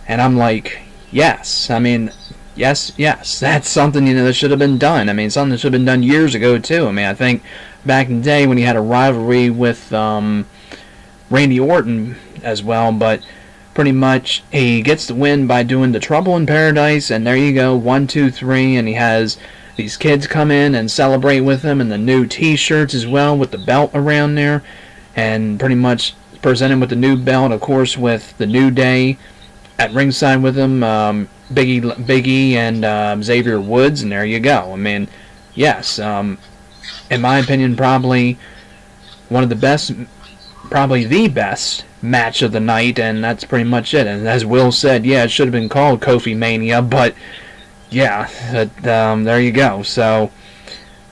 And I'm like, yes. I mean, yes. That's something, that should have been done. I mean, something that should have been done years ago, too. I mean, I think back in the day when he had a rivalry with Randy Orton as well, but pretty much he gets the win by doing the Trouble in Paradise, and there you go, 1, 2, 3, and he has these kids come in and celebrate with him, and the new t-shirts as well with the belt around there, and pretty much presented with the new belt, of course, with the New Day at ringside with him, Biggie and Xavier Woods, and there you go. I mean, yes, in my opinion, probably one of the best probably the best match of the night, and that's pretty much it. And as Will said, yeah, it should have been called Kofi Mania, but yeah, there you go. So,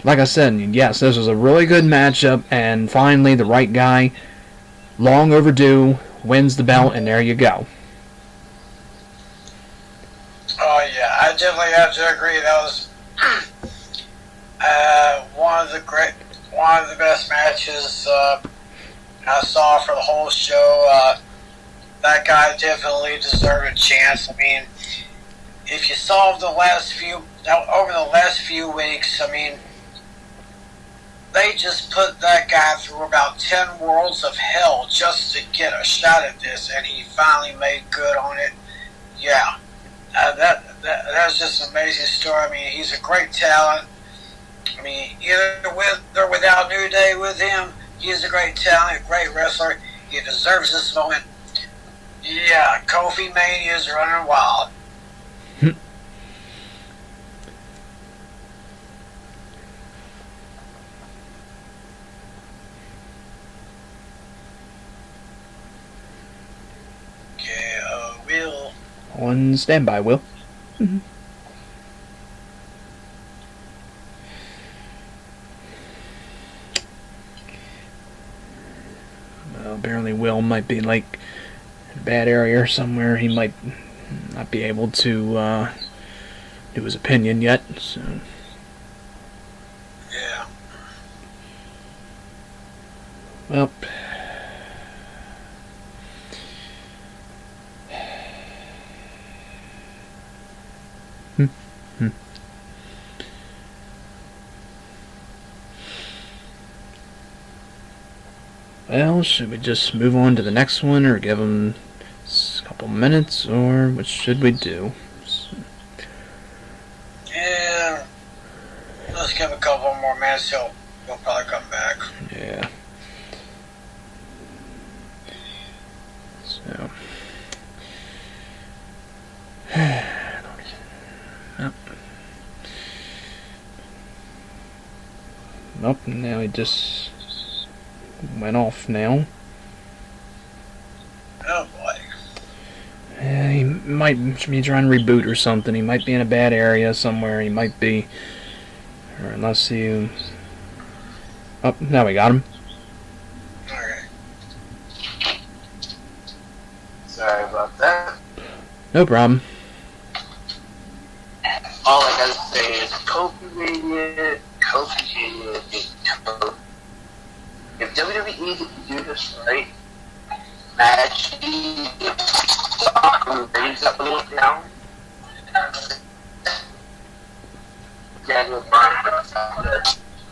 like I said, yes, this was a really good matchup, and finally the right guy, long overdue, wins the belt, and there you go. Oh yeah, I definitely have to agree. That was one of the best matches I saw for the whole show. That guy definitely deserved a chance. I mean, if you saw over the last few weeks, I mean, they just put that guy through about 10 worlds of hell just to get a shot at this, and he finally made good on it. Yeah, that's just an amazing story. I mean, he's a great talent. I mean, either with or without New Day with him, he's a great talent, a great wrestler. He deserves this moment. Yeah, Kofi Mania is running wild. Will. On standby, Will. Mm-hmm. Well, apparently Will might be like in a bad area or somewhere. He might not be able to do his opinion yet. So. Yeah. Well. Well, should we just move on to the next one, or give him a couple minutes, or what should we do? Yeah, let's give a couple more minutes. He'll probably come back. Yeah. So. Nope, now he just went off now. Oh boy. Yeah, he might be trying to reboot or something. He might be in a bad area somewhere. He might be. Or unless you. Oh, now we got him. Okay. Sorry about that. No problem. All I gotta say is Kofi Mania, Kofi Mania, and Kofi. If WWE didn't do this right, actually raise up a little down. Daniel Bryan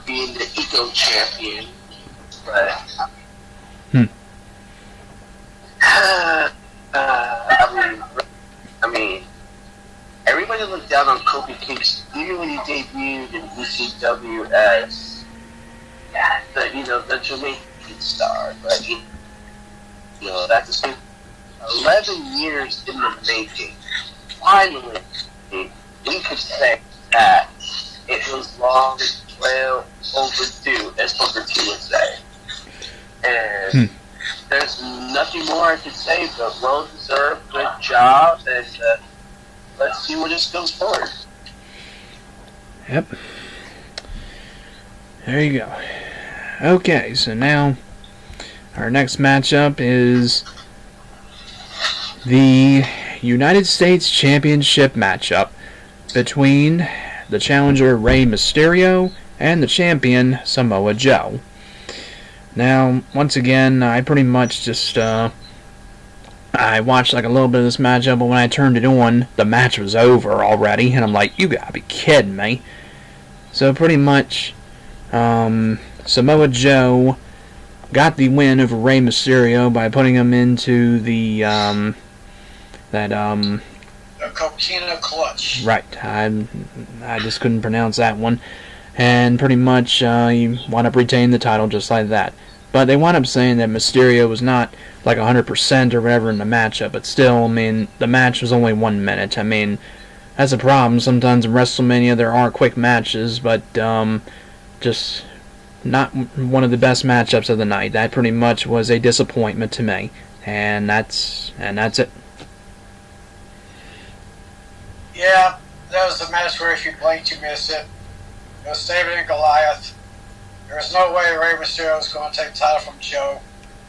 being the Eco Champion, but I mean, everybody looked down on Kofi Kingston even when he debuted in ECW as the Jamaican star, but that's 11 years in the making. Finally, we could say that it was long, well overdue, as Booker T would say. And there's nothing more I could say but well deserved, good job, and let's see where this goes forward. Yep. There you go. Okay, so now our next matchup is the United States Championship matchup between the challenger Rey Mysterio and the champion Samoa Joe. Now, once again, I pretty much just I watched like a little bit of this matchup, but when I turned it on, the match was over already, and I'm like, you gotta be kidding me. So pretty much, Samoa Joe got the win over Rey Mysterio by putting him into the Coquina Clutch. Right, I just couldn't pronounce that one. And pretty much he wound up retaining the title just like that. But they wound up saying that Mysterio was not like 100% or whatever in the matchup, but still, I mean, the match was only 1 minute. I mean, that's a problem. Sometimes in WrestleMania there are quick matches, but just not one of the best matchups of the night. That pretty much was a disappointment to me, and that's it. Yeah, that was the match where if you blinked, you miss it. It was David and Goliath. There was no way Rey Mysterio was going to take the title from Joe.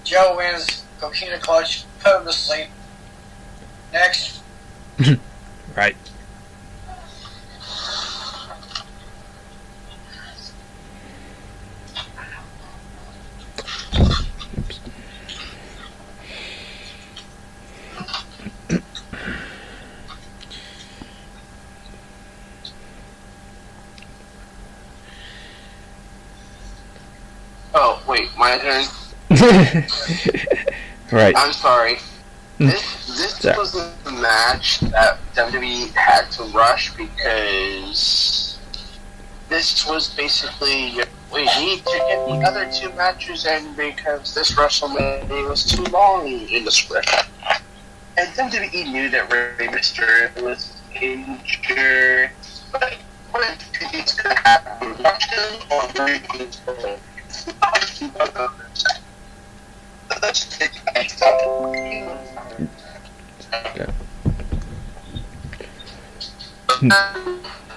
Joe wins, Coquina Clutch, put him to sleep. Next. Right. Oh, wait, my turn? Right. I'm sorry. This was a match that WWE had to rush because this was basically we need to get the other two matches in because this WrestleMania was too long in the script. And WWE knew that Rey Mysterio was injured, but what is going to happen? Watch him or Rey Mysterio. Let's take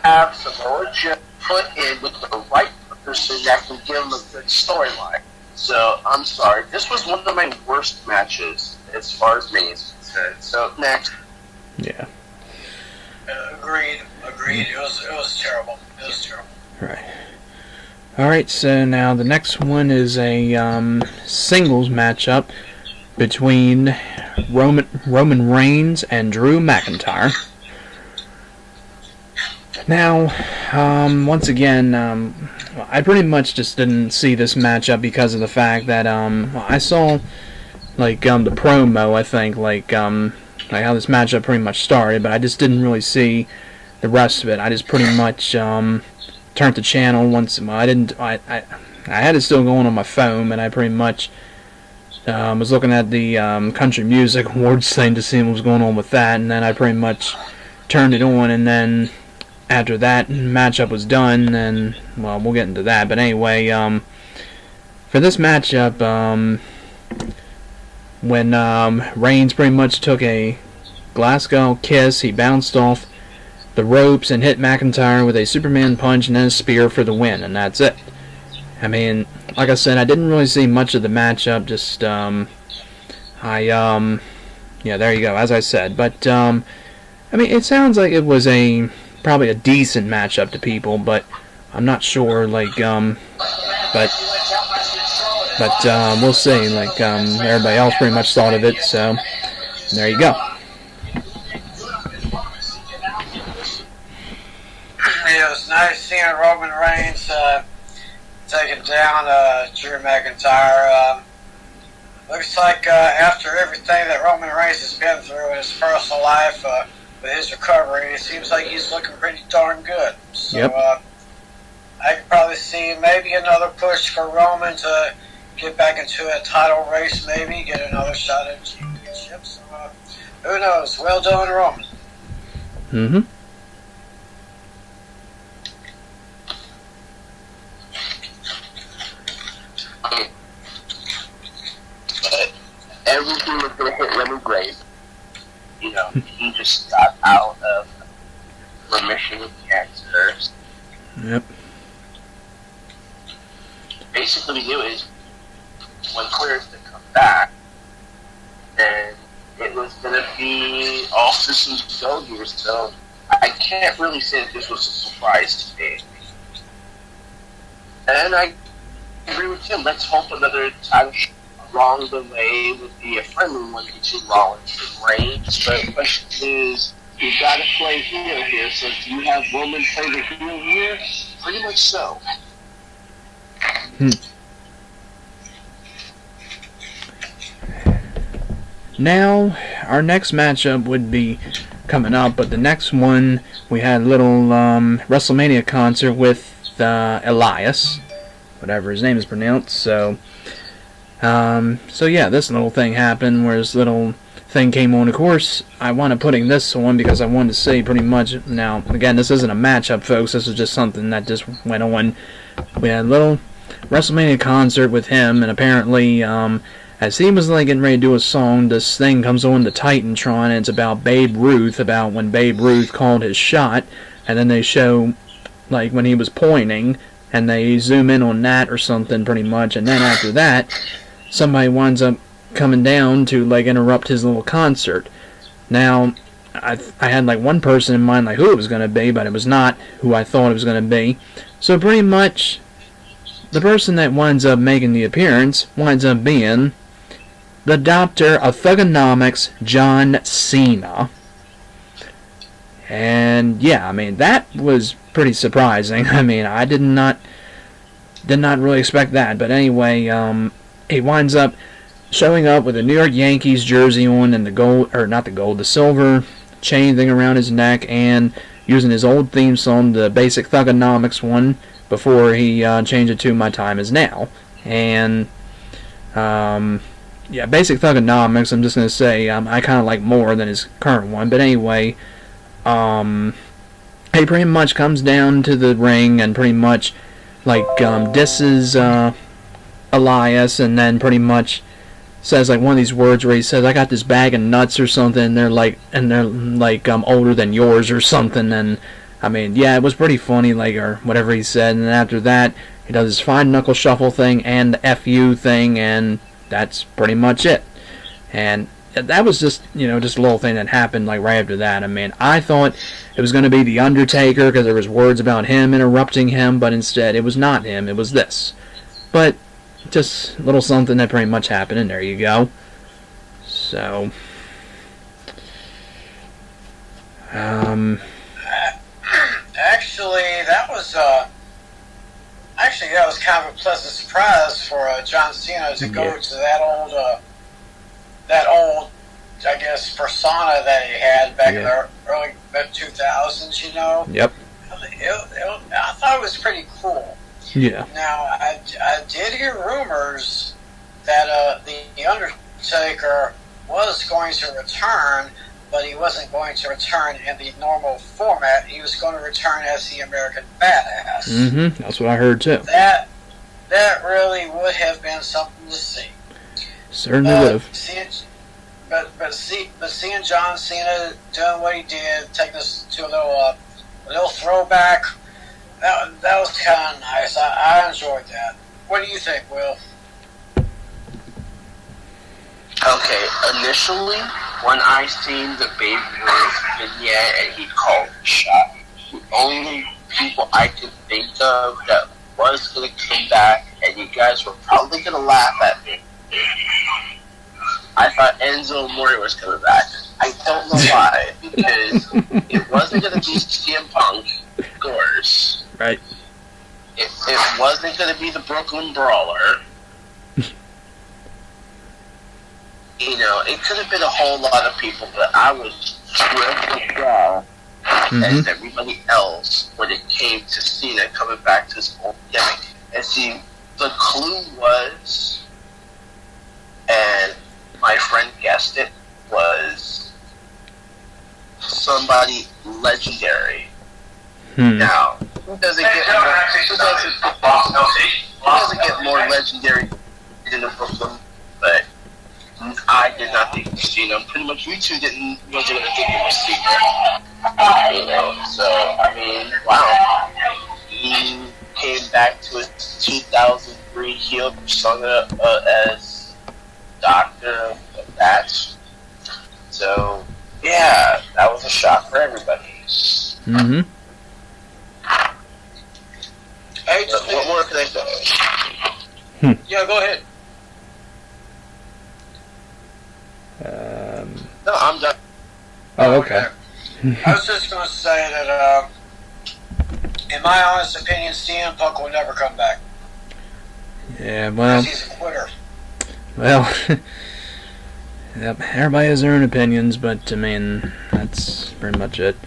have Samoa Joe put in with the right person that can give him a good storyline. So, I'm sorry. This was one of my worst matches as far as me is concerned. So, next. Yeah. Agreed. It was terrible. Right. Alright, so now the next one is a singles matchup between Roman Reigns and Drew McIntyre. Now, once again, I pretty much just didn't see this matchup because of the fact that I saw the promo, I think, like how this matchup pretty much started, but I just didn't really see the rest of it. I just pretty much turned the channel once. I had it still going on my phone, and I pretty much was looking at the Country Music Awards thing to see what was going on with that, and then I pretty much turned it on, and then after that matchup was done, then, well, we'll get into that, but anyway, for this matchup, when Reigns pretty much took a Glasgow kiss, he bounced off the ropes and hit McIntyre with a Superman punch and then a spear for the win, and that's it. I mean, like I said, I didn't really see much of the matchup, just, yeah, there you go, as I said, but, I mean, it sounds like it was probably a decent matchup to people, but I'm not sure, but we'll see, everybody else pretty much thought of it, so, there you go. It was nice seeing Roman Reigns taking down Drew McIntyre. Looks like after everything that Roman Reigns has been through in his personal life, with his recovery, it seems like he's looking pretty darn good. So yep. I could probably see maybe another push for Roman to get back into a title race, maybe get another shot at championships. Who knows? Well done, Roman. Mm-hmm. Everything was going to hit Lemon Grave. You know, he just got out of remission with cancer. Yep. Basically, knew is when clears to come back, and it was going to be all systems go here. So I can't really say that this was a surprise to me. And I agree with Tim. Let's hope another title along the way would be a friendly one between Rollins and Reigns. But the question is, you got to play heel here. So do you have Roman play the heel here? Pretty much so. Now, our next matchup would be coming up, but the next one, we had a little WrestleMania concert with Elias, whatever his name is pronounced, so yeah, this little thing happened where this little thing came on. Of course, I wanted putting this on because I wanted to say pretty much, now, again, this isn't a matchup, folks, this is just something that just went on. We had a little WrestleMania concert with him, and apparently, as he was like getting ready to do a song, this thing comes on the Titantron, and it's about Babe Ruth, about when Babe Ruth called his shot, and then they show like when he was pointing, and they zoom in on that or something pretty much, and then after that, somebody winds up coming down to like interrupt his little concert. Now, I had like one person in mind like who it was going to be, but it was not who I thought it was going to be. So pretty much, the person that winds up making the appearance winds up being the Doctor of Thugonomics, John Cena. And yeah, I mean, that was pretty surprising. I mean, I did not really expect that. But anyway, he winds up showing up with a New York Yankees jersey on and the silver chain thing around his neck, and using his old theme song, the Basic Thugonomics one, before he changed it to My Time Is Now. And yeah, Basic Thugonomics, I'm just going to say I kind of like more than his current one. But anyway, he pretty much comes down to the ring and pretty much like disses Elias, and then pretty much says like one of these words where he says, "I got this bag of nuts" or something, and they're like older than yours or something. And I mean, yeah, it was pretty funny, like, or whatever he said. And then after that, he does his fine knuckle shuffle thing and the FU thing, and that's pretty much it. And that was just, just a little thing that happened like right after that. I mean, I thought it was going to be The Undertaker because there was words about him interrupting him, but instead it was not him, it was this. But just a little something that pretty much happened, and there you go. So, actually, that was kind of a pleasant surprise for John Cena to go to that old, I guess, persona that he had back in the early 2000s. Yep. I thought it was pretty cool. Yeah. Now, I did hear rumors that the Undertaker was going to return, but he wasn't going to return in the normal format. He was going to return as the American Badass. Mm-hmm. That's what I heard too. That really would have been something to see. Certainly would have. Seeing John Cena doing what he did, taking us to a little throwback. That was kind of nice. I enjoyed that. What do you think, Will? Okay, initially, when I seen the Babe Ruth vignette and he called the shot, the only people I could think of that was going to come back, and you guys were probably going to laugh at me, I thought Enzo Amore was coming back. I don't know why, because it wasn't going to be CM Punk, of course. Right. It wasn't going to be the Brooklyn Brawler. It could have been a whole lot of people, but I was thrilled as well as everybody else when it came to Cena coming back to his old gimmick. And see, the clue was, and my friend guessed it, was somebody legendary. Now, who doesn't get more legendary than the Brooklyn? But I did not think it was Cena. Pretty much, you two wasn't going to think it was Cena. So I mean, wow. He came back to his 2003 heel persona as Doctor of that. So yeah, that was a shock for everybody. Mm-hmm. Hey, what more can I say? Yeah, go ahead. No, I'm done. Oh, okay. I was just going to say that, in my honest opinion, CM Punk will never come back. Yeah, well. Because he's a quitter. Well, yep, everybody has their own opinions, but I mean, that's pretty much it.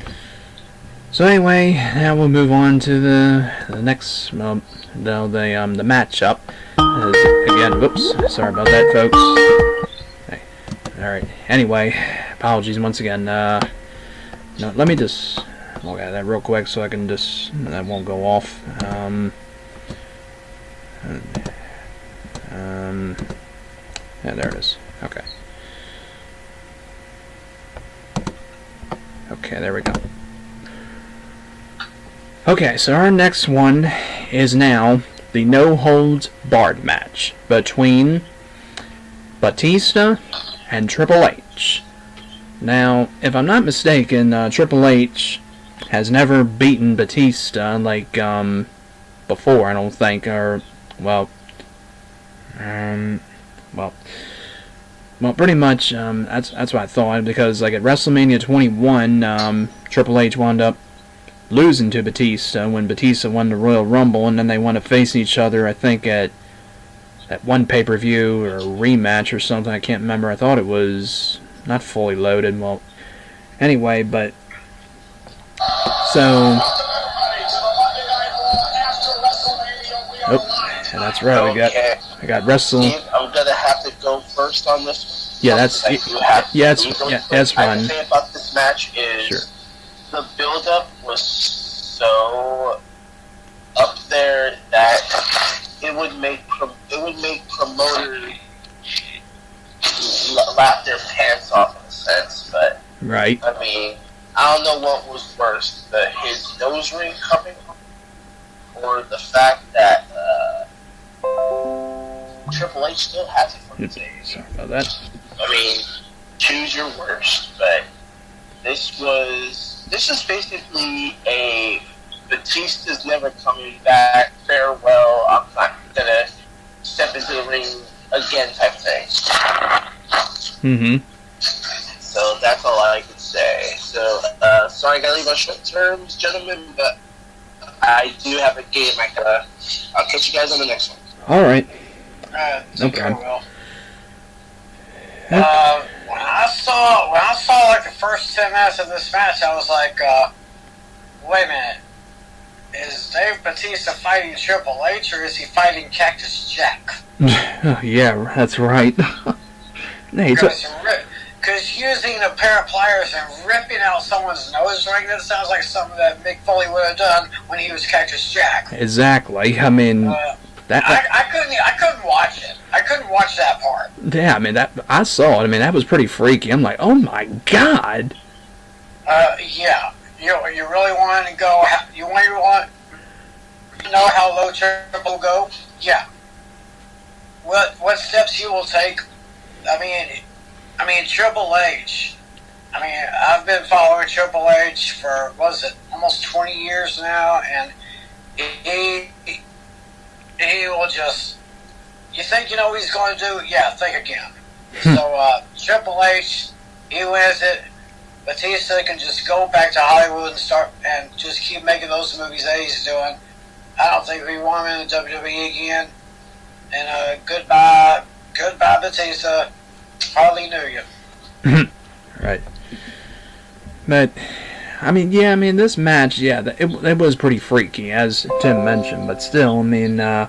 So anyway, now we'll move on to the next, the matchup. Again, whoops, sorry about that, folks. Okay. All right. Anyway, apologies once again. No, let me just look at that real quick so I can just that won't go off. Yeah, there it is. Okay. Okay, there we go. Okay, so our next one is now the no-holds-barred match between Batista and Triple H. Now, if I'm not mistaken, Triple H has never beaten Batista like before, I don't think, or well, pretty much that's what I thought, because like at WrestleMania 21, Triple H wound up losing to Batista when Batista won the Royal Rumble, and then they wound up facing each other, I think, at one pay-per-view or rematch or something. I can't remember. I thought it was not Fully Loaded. Well, anyway, but so. Oh, yeah, that's right. I got Wrestle. Steve, I'm gonna have to go first on this one. Yeah, that's fine. I can say about this match is sure. The build-up was so up there that it would make promoters laugh their pants off in a sense. But right. I mean, I don't know what was worse: his nose ring coming, or the fact that Triple H still has it from the day. Sorry about that. I mean, choose your worst, but this is basically a Batista's never coming back, farewell, I'm not gonna step into the ring again type thing. Mm-hmm. So that's all I can say. So, sorry I gotta leave on short terms, gentlemen, but I do have a game. I'll catch you guys on the next one. Alright. No problem. When I saw like the first 10 minutes of this match, I was like, wait a minute. Is Dave Batista fighting Triple H, or is he fighting Cactus Jack? Yeah, that's right. Because using a pair of pliers and ripping out someone's nose ring, that sounds like something that Mick Foley would have done when he was Cactus Jack. Exactly. I mean, I couldn't watch it. I couldn't watch that part. Yeah, I mean, I saw it. I mean, that was pretty freaky. I'm like, oh my god. Yeah. You really want to go? You want to know how low Triple will go? Yeah. What steps he will take? I mean Triple H. I mean, I've been following Triple H for almost 20 years now, and he will just. You think you know what he's going to do? Yeah, think again. So Triple H, he wins it. Batista can just go back to Hollywood and just keep making those movies that he's doing. I don't think we want him in the WWE again. And goodbye Batista. Hardly knew you. Right. But I mean, this match, yeah, it was pretty freaky, as Tim mentioned. But still, I mean, yeah,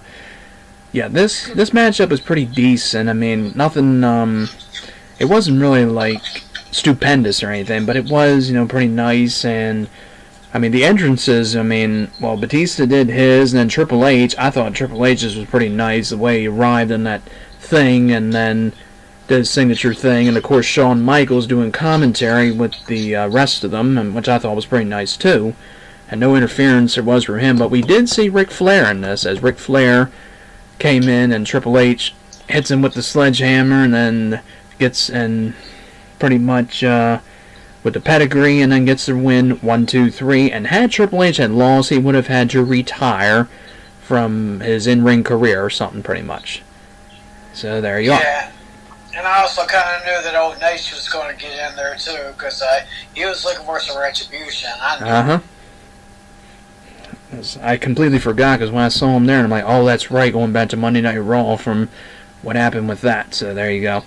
this matchup was pretty decent. I mean, nothing. It wasn't really like stupendous or anything, but it was, pretty nice. And I mean, the entrances, well, Batista did his, and then Triple H, I thought Triple H's was pretty nice, the way he arrived in that thing, and then did his signature thing, and of course Shawn Michaels doing commentary with the rest of them, which I thought was pretty nice too, and no interference there was for him. But we did see Ric Flair in this, as Ric Flair came in, and Triple H hits him with the sledgehammer, and then gets in pretty much with the pedigree, and then gets the win 1-2-3. And had Triple H had lost, he would have had to retire from his in-ring career or something, pretty much. So there you are. Yeah, and I also kind of knew that Old Nate was going to get in there too, because he was looking for some retribution. I completely forgot, because when I saw him there, I'm like, oh, that's right, going back to Monday Night Raw from what happened with that. So there you go.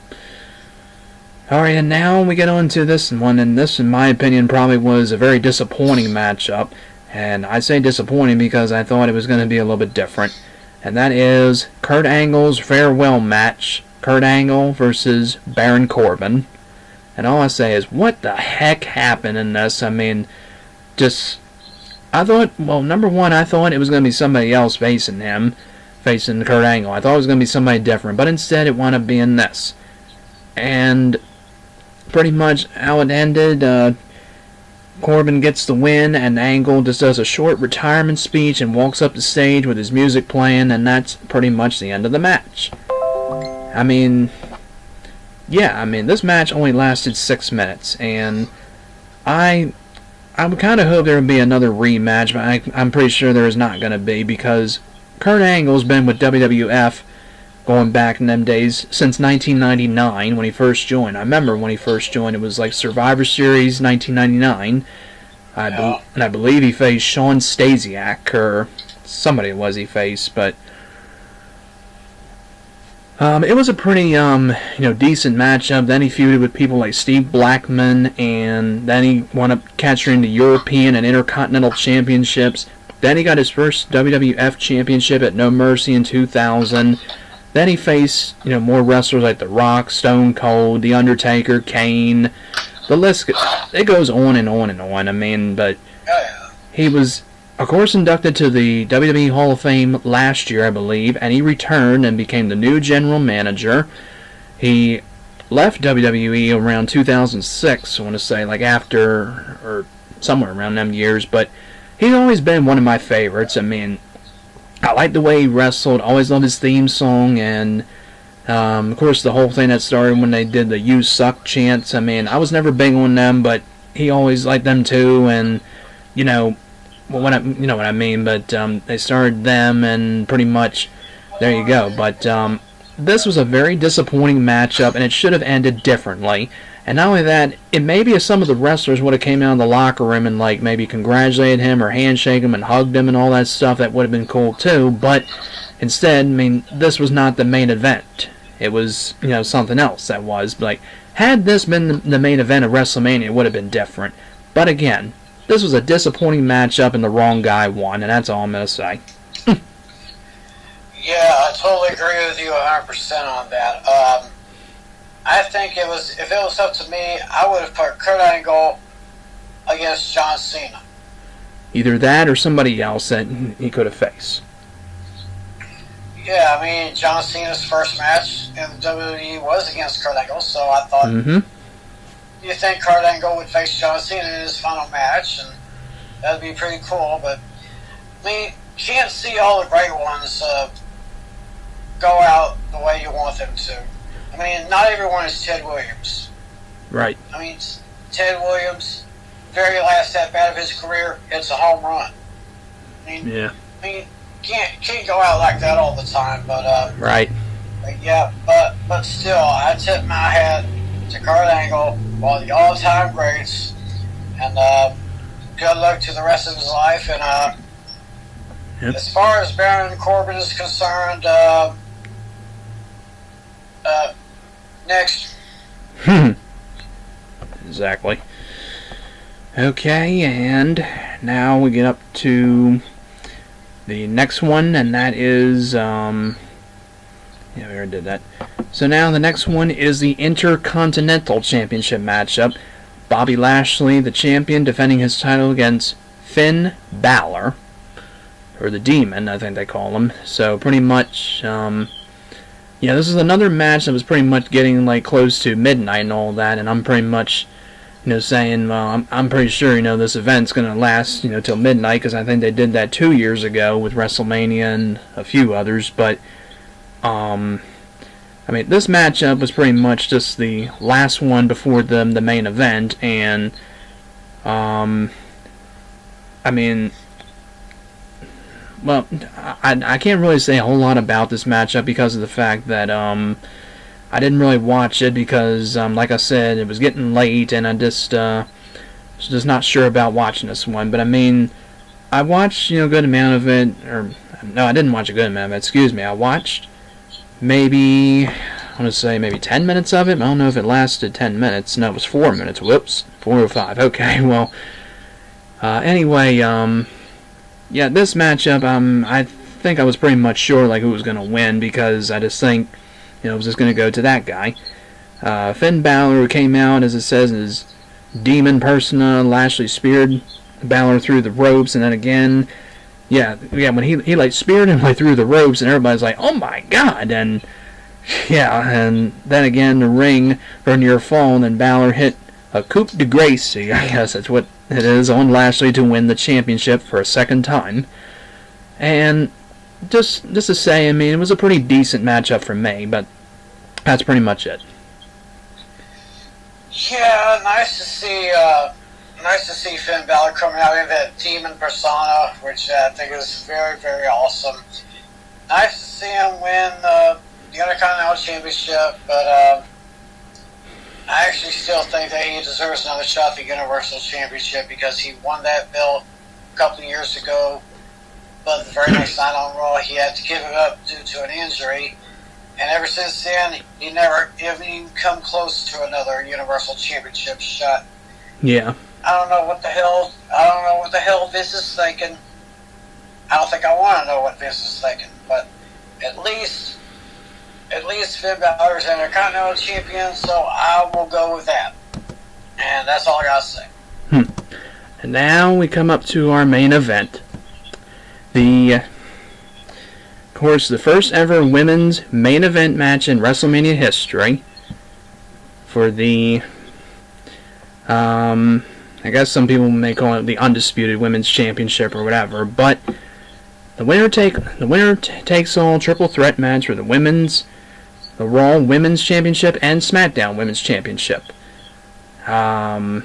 Alright, and now we get on to this one, and this, in my opinion, probably was a very disappointing matchup. And I say disappointing because I thought it was going to be a little bit different. And that is Kurt Angle's farewell match. Kurt Angle versus Baron Corbin. And all I say is, what the heck happened in this? I mean, I thought, well, number one, I thought it was going to be somebody else facing him. facing Kurt Angle. I thought it was going to be somebody different, but instead it wound up being this. And pretty much how it ended, Corbin gets the win, and Angle just does a short retirement speech and walks up the stage with his music playing, and that's pretty much the end of the match. I mean, this match only lasted 6 minutes, and I would kind of hope there would be another rematch, but I'm pretty sure there is not going to be, because Kurt Angle's been with WWF going back in them days since 1999 when he first joined. I remember when he first joined, it was like Survivor Series 1999. And I believe he faced Shawn Stasiak, or somebody it was he faced, but it was a pretty decent matchup. Then he feuded with people like Steve Blackman, and then he wound up capturing the European and Intercontinental Championships. Then he got his first WWF Championship at No Mercy in 2000. Then he faced, more wrestlers like The Rock, Stone Cold, The Undertaker, Kane. The list, it goes on and on and on. I mean, but he was, of course, inducted to the WWE Hall of Fame last year, I believe, and he returned and became the new general manager. He left WWE around 2006, I want to say, like after, or somewhere around them years, but he's always been one of my favorites. I mean, I like the way he wrestled, always loved his theme song, and of course the whole thing that started when they did the "You Suck" chants. I mean, I was never big on them, but he always liked them too, and you know what I mean. But they started them, and pretty much there you go. But this was a very disappointing matchup, and it should have ended differently. And not only that, it maybe if some of the wrestlers would have came out of the locker room and like maybe congratulated him or handshake him and hugged him and all that stuff, that would have been cool too. But instead, I mean, this was not the main event. It was, something else that was. Like, had this been the main event of WrestleMania, it would have been different. But again, this was a disappointing matchup and the wrong guy won, and that's all I'm going to say. Yeah, I totally agree with you 100% on that. I think if it was up to me, I would have put Kurt Angle against John Cena. Either that or somebody else that he could have faced. Yeah, I mean, John Cena's first match in the WWE was against Kurt Angle, so I thought, you think Kurt Angle would face John Cena in his final match, and that'd be pretty cool, but, I mean, you can't see all the great ones go out the way you want them to. I mean, not everyone is Ted Williams. Right. I mean, Ted Williams, very last at-bat of his career, hits a home run. I mean, can't go out like that all the time, but right. But still, I tip my hat to Kurt Angle, one of the all-time greats, and good luck to the rest of his life. And as far as Baron Corbin is concerned, next. Exactly. Okay, and now we get up to the next one, and that is, we already did that. So now the next one is the Intercontinental Championship matchup. Bobby Lashley, the champion, defending his title against Finn Balor, or the Demon, I think they call him. So pretty much, this is another match that was pretty much getting like close to midnight and all that, and I'm pretty much, saying, well, I'm pretty sure, this event's going to last, till midnight, because I think they did that 2 years ago with WrestleMania and a few others, but, this matchup was pretty much just the last one before the main event, and, well, I can't really say a whole lot about this matchup because of the fact that I didn't really watch it because, like I said, it was getting late and I was just not sure about watching this one. But I watched a good amount of it, or no, I didn't watch a good amount of it. Excuse me, I watched maybe 10 minutes of it. I don't know if it lasted 10 minutes. No, it was 4 minutes. Whoops, 4:05. Okay, well, anyway, this matchup, I think I was pretty much sure who was going to win because I just think, it was just going to go to that guy. Finn Balor came out, as it says, as Demon Persona. Lashley speared Balor through the ropes, and then again, when he like speared him like through the ropes, and everybody's like, oh my god, and yeah, and then again the ring for a near fall, and then Balor hit a coup de grace, I guess that's what it is, on Lashley to win the championship for a second time. And just to say, I mean, it was a pretty decent matchup for me, but that's pretty much it. Yeah, nice to see Finn Balor coming out in that demon persona, which I think is very, very awesome. Nice to see him win the Intercontinental Championship, but I actually still think that he deserves another shot at the Universal Championship because he won that belt a couple of years ago, but the very next night on Raw he had to give it up due to an injury, and ever since then he never even come close to another Universal Championship shot. Yeah. I don't know what the hell Vince is thinking. I don't think I want to know what Vince is thinking, but at least Finn Balor is Intercontinental Champion, so I will go with that. And that's all I gotta say. And now we come up to our main event. Of course, the first ever women's main event match in WrestleMania history for the, I guess some people may call it the Undisputed Women's Championship or whatever, but the winner takes all triple threat match for the Raw Women's Championship and SmackDown Women's Championship. Ronda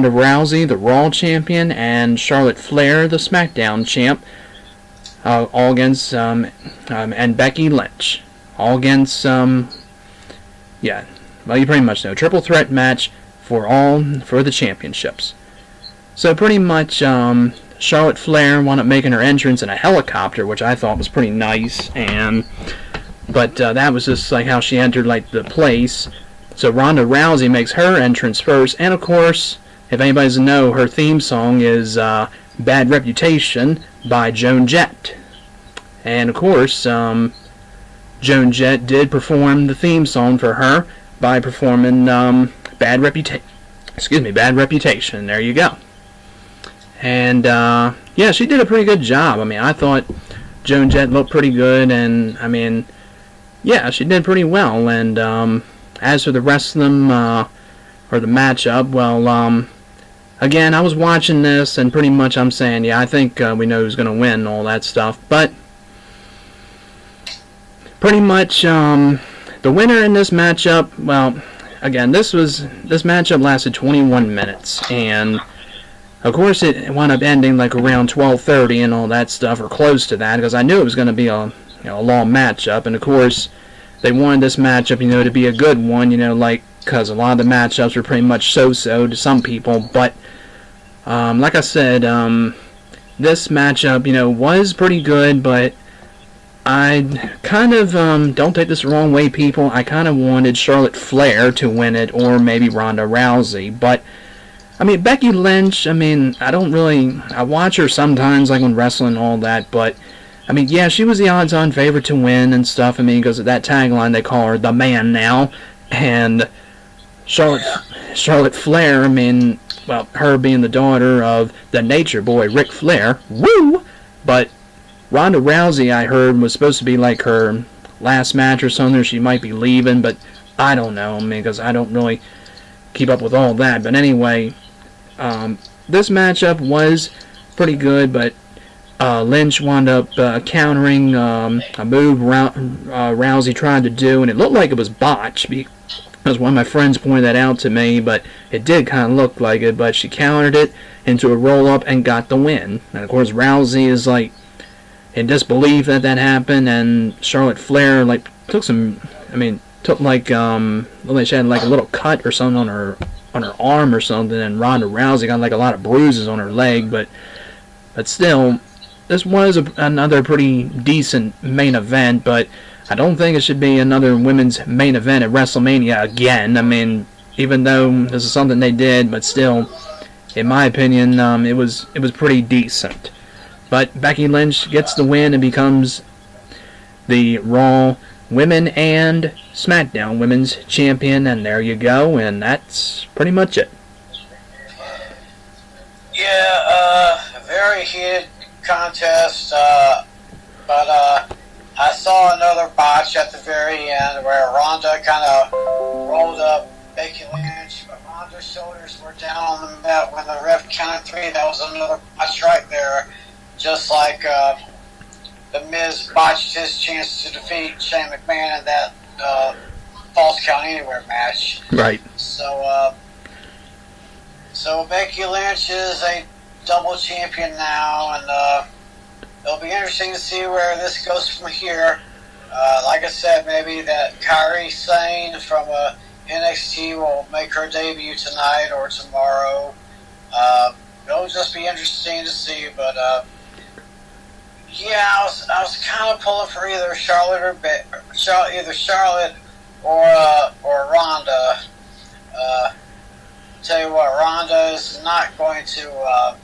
Rousey, the Raw Champion, and Charlotte Flair, the SmackDown Champ, all against, and Becky Lynch, all against, well, you pretty much know, triple threat match for the championships. So pretty much, Charlotte Flair wound up making her entrance in a helicopter, which I thought was pretty nice, but that was just like how she entered like the place. So Ronda Rousey makes her entrance first, and of course, if anybody doesn't know, her theme song is Bad Reputation by Joan Jett. And of course, Joan Jett did perform the theme song for her by performing Bad Reputation. There you go. And yeah, she did a pretty good job. I mean, I thought Joan Jett looked pretty good, and I mean, yeah, she did pretty well. And as for the rest of them, or the matchup, well, again, I was watching this, and pretty much I'm saying, yeah, I think we know who's going to win and all that stuff. But pretty much the winner in this matchup, well, again, this matchup lasted 21 minutes, and of course it wound up ending like around 12:30 and all that stuff, or close to that, because I knew it was going to be a long matchup, and of course they wanted this matchup, to be a good one, like, because a lot of the matchups were pretty much so-so to some people, but like I said, this matchup, was pretty good, but I kind of, don't take this the wrong way, people, I kind of wanted Charlotte Flair to win it, or maybe Ronda Rousey, but, I mean, Becky Lynch, I mean, I watch her sometimes, like, when wrestling and all that, but, I mean, yeah, she was the odds-on favorite to win and stuff, I mean, because of that tagline, they call her the man now, and Charlotte Flair, I mean, well, her being the daughter of the Nature Boy, Ric Flair, woo! But Ronda Rousey, I heard, was supposed to be like her last match or something, or she might be leaving, but I don't know, I mean, because I don't really keep up with all that. But anyway, this matchup was pretty good, but Lynch wound up countering a move Rousey tried to do, and it looked like it was botched, because one of my friends pointed that out to me, but it did kind of look like it, but she countered it into a roll-up and got the win. And of course, Rousey is like in disbelief that happened, and Charlotte Flair like looked like she had like a little cut or something on her arm or something, and Ronda Rousey got like a lot of bruises on her leg, but still, this was another pretty decent main event, but I don't think it should be another women's main event at WrestleMania again. I mean, even though this is something they did, but still, in my opinion, it was pretty decent. But Becky Lynch gets the win and becomes the Raw Women and SmackDown Women's Champion, and there you go, and that's pretty much it. Yeah, very heated contest, but I saw another botch at the very end where Ronda kind of rolled up Becky Lynch, but Ronda's shoulders were down on the mat when the ref counted 3. That was another botch right there, just like The Miz botched his chance to defeat Shane McMahon in that Falls Count Anywhere match. Right. So Becky Lynch is a double champion now, and it'll be interesting to see where this goes from here. Like I said, maybe that Kairi Sane from NXT will make her debut tonight or tomorrow. It'll just be interesting to see, but yeah, I was kind of pulling for either Charlotte or Ronda. Tell you what, Ronda is not going to.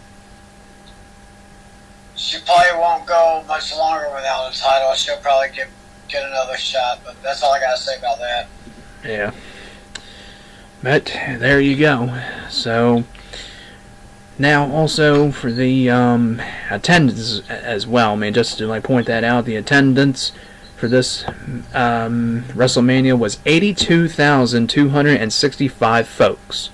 She probably won't go much longer without a title. She'll probably get another shot, but that's all I gotta say about that. Yeah. But there you go. So now also for the attendance as well. I mean, just to point that out, the attendance for this WrestleMania was 82,265 folks.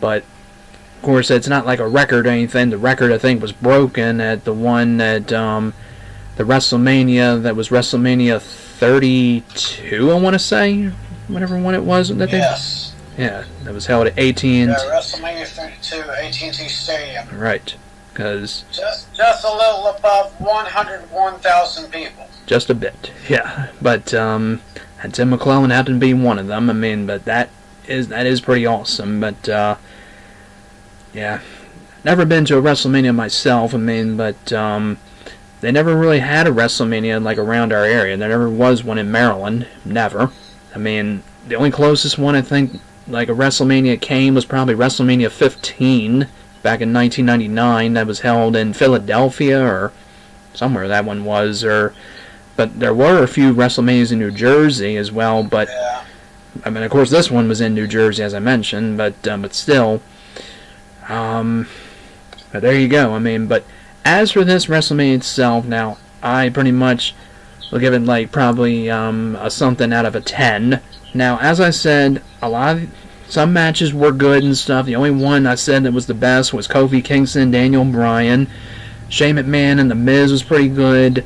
But of course, it's not like a record or anything. The record, I think, was broken at the one at the WrestleMania that was WrestleMania 32, I want to say, whatever one it was. Yes. Yeah, that was held at AT&T. Yeah, WrestleMania 32, AT&T Stadium. Right, because just a little above 101,000 people. Just a bit, yeah. But Tim McClellan happened to be one of them. I mean, but that is pretty awesome. But yeah, never been to a WrestleMania myself. I mean, but they never really had a WrestleMania like around our area. There never was one in Maryland. Never. I mean, the only closest one I think like a WrestleMania came was probably WrestleMania 15 back in 1999. That was held in Philadelphia or somewhere that one was. But there were a few WrestleManias in New Jersey as well. But yeah. I mean, of course, this one was in New Jersey, as I mentioned. But still, but there you go. I mean, but as for this WrestleMania itself, now I pretty much will give it like probably a something out of a 10. Now, as I said, some matches were good and stuff. The only one I said that was the best was Kofi Kingston, Daniel Bryan. Shane McMahon and The Miz was pretty good.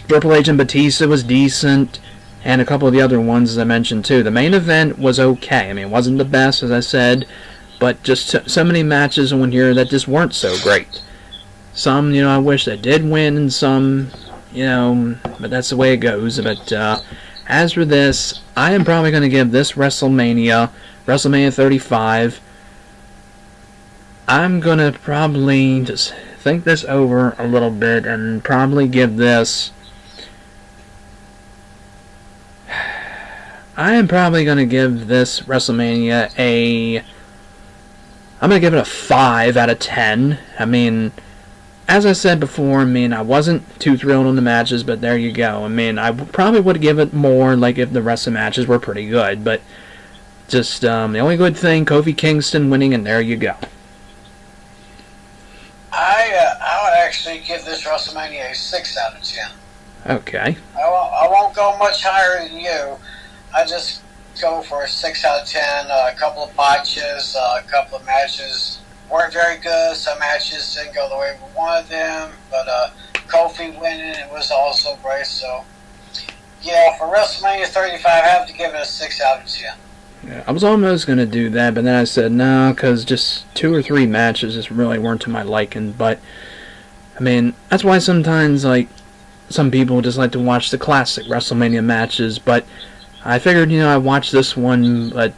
Triple H and Batista was decent. And a couple of the other ones, as I mentioned, too. The main event was okay. I mean, it wasn't the best, as I said. But just so many matches on here that just weren't so great. Some, I wish they did win, and some, but that's the way it goes. But as for this, I am probably going to give this WrestleMania 35, I'm going to probably just think this over a little bit and probably give this, I am probably going to give this WrestleMania I'm going to give it a 5 out of 10. I mean, as I said before, I mean, I wasn't too thrilled on the matches, but there you go. I mean, I probably would give it more, like, if the rest of the matches were pretty good, but just, the only good thing, Kofi Kingston winning, and there you go. I would actually give this WrestleMania a 6 out of 10. Okay. I won't go much higher than you. I just go for a 6 out of 10. A couple of botches, a couple of matches weren't very good. Some matches didn't go the way we wanted them, but Kofi winning it was also great. So, yeah, for WrestleMania 35, I have to give it a 6 out of 10. Yeah, I was almost going to do that, but then I said no, because just 2 or 3 matches just really weren't to my liking. But, I mean, that's why sometimes, like, some people just like to watch the classic WrestleMania matches, but I figured, I watched this one, but,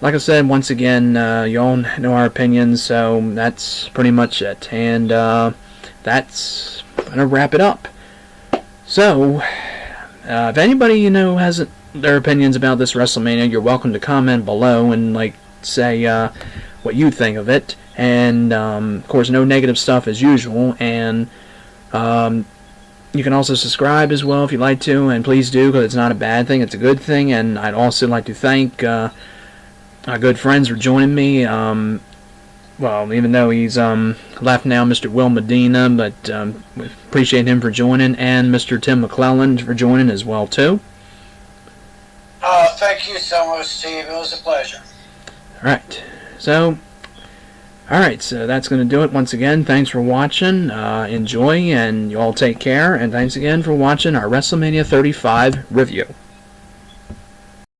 like I said, once again, you all know our opinions, so that's pretty much it. And that's going to wrap it up. So, if anybody, has their opinions about this WrestleMania, you're welcome to comment below and, like, say what you think of it. And, of course, no negative stuff as usual. And you can also subscribe as well if you'd like to, and please do, because it's not a bad thing, it's a good thing. And I'd also like to thank our good friends for joining me. well, even though he's left now, Mr. Will Medina, but we appreciate him for joining, and Mr. Tim McClellan for joining as well, too. Thank you so much, Steve. It was a pleasure. Alright, so that's going to do it once again. Thanks for watching. Enjoy, and you all take care, and thanks again for watching our WrestleMania 35 review.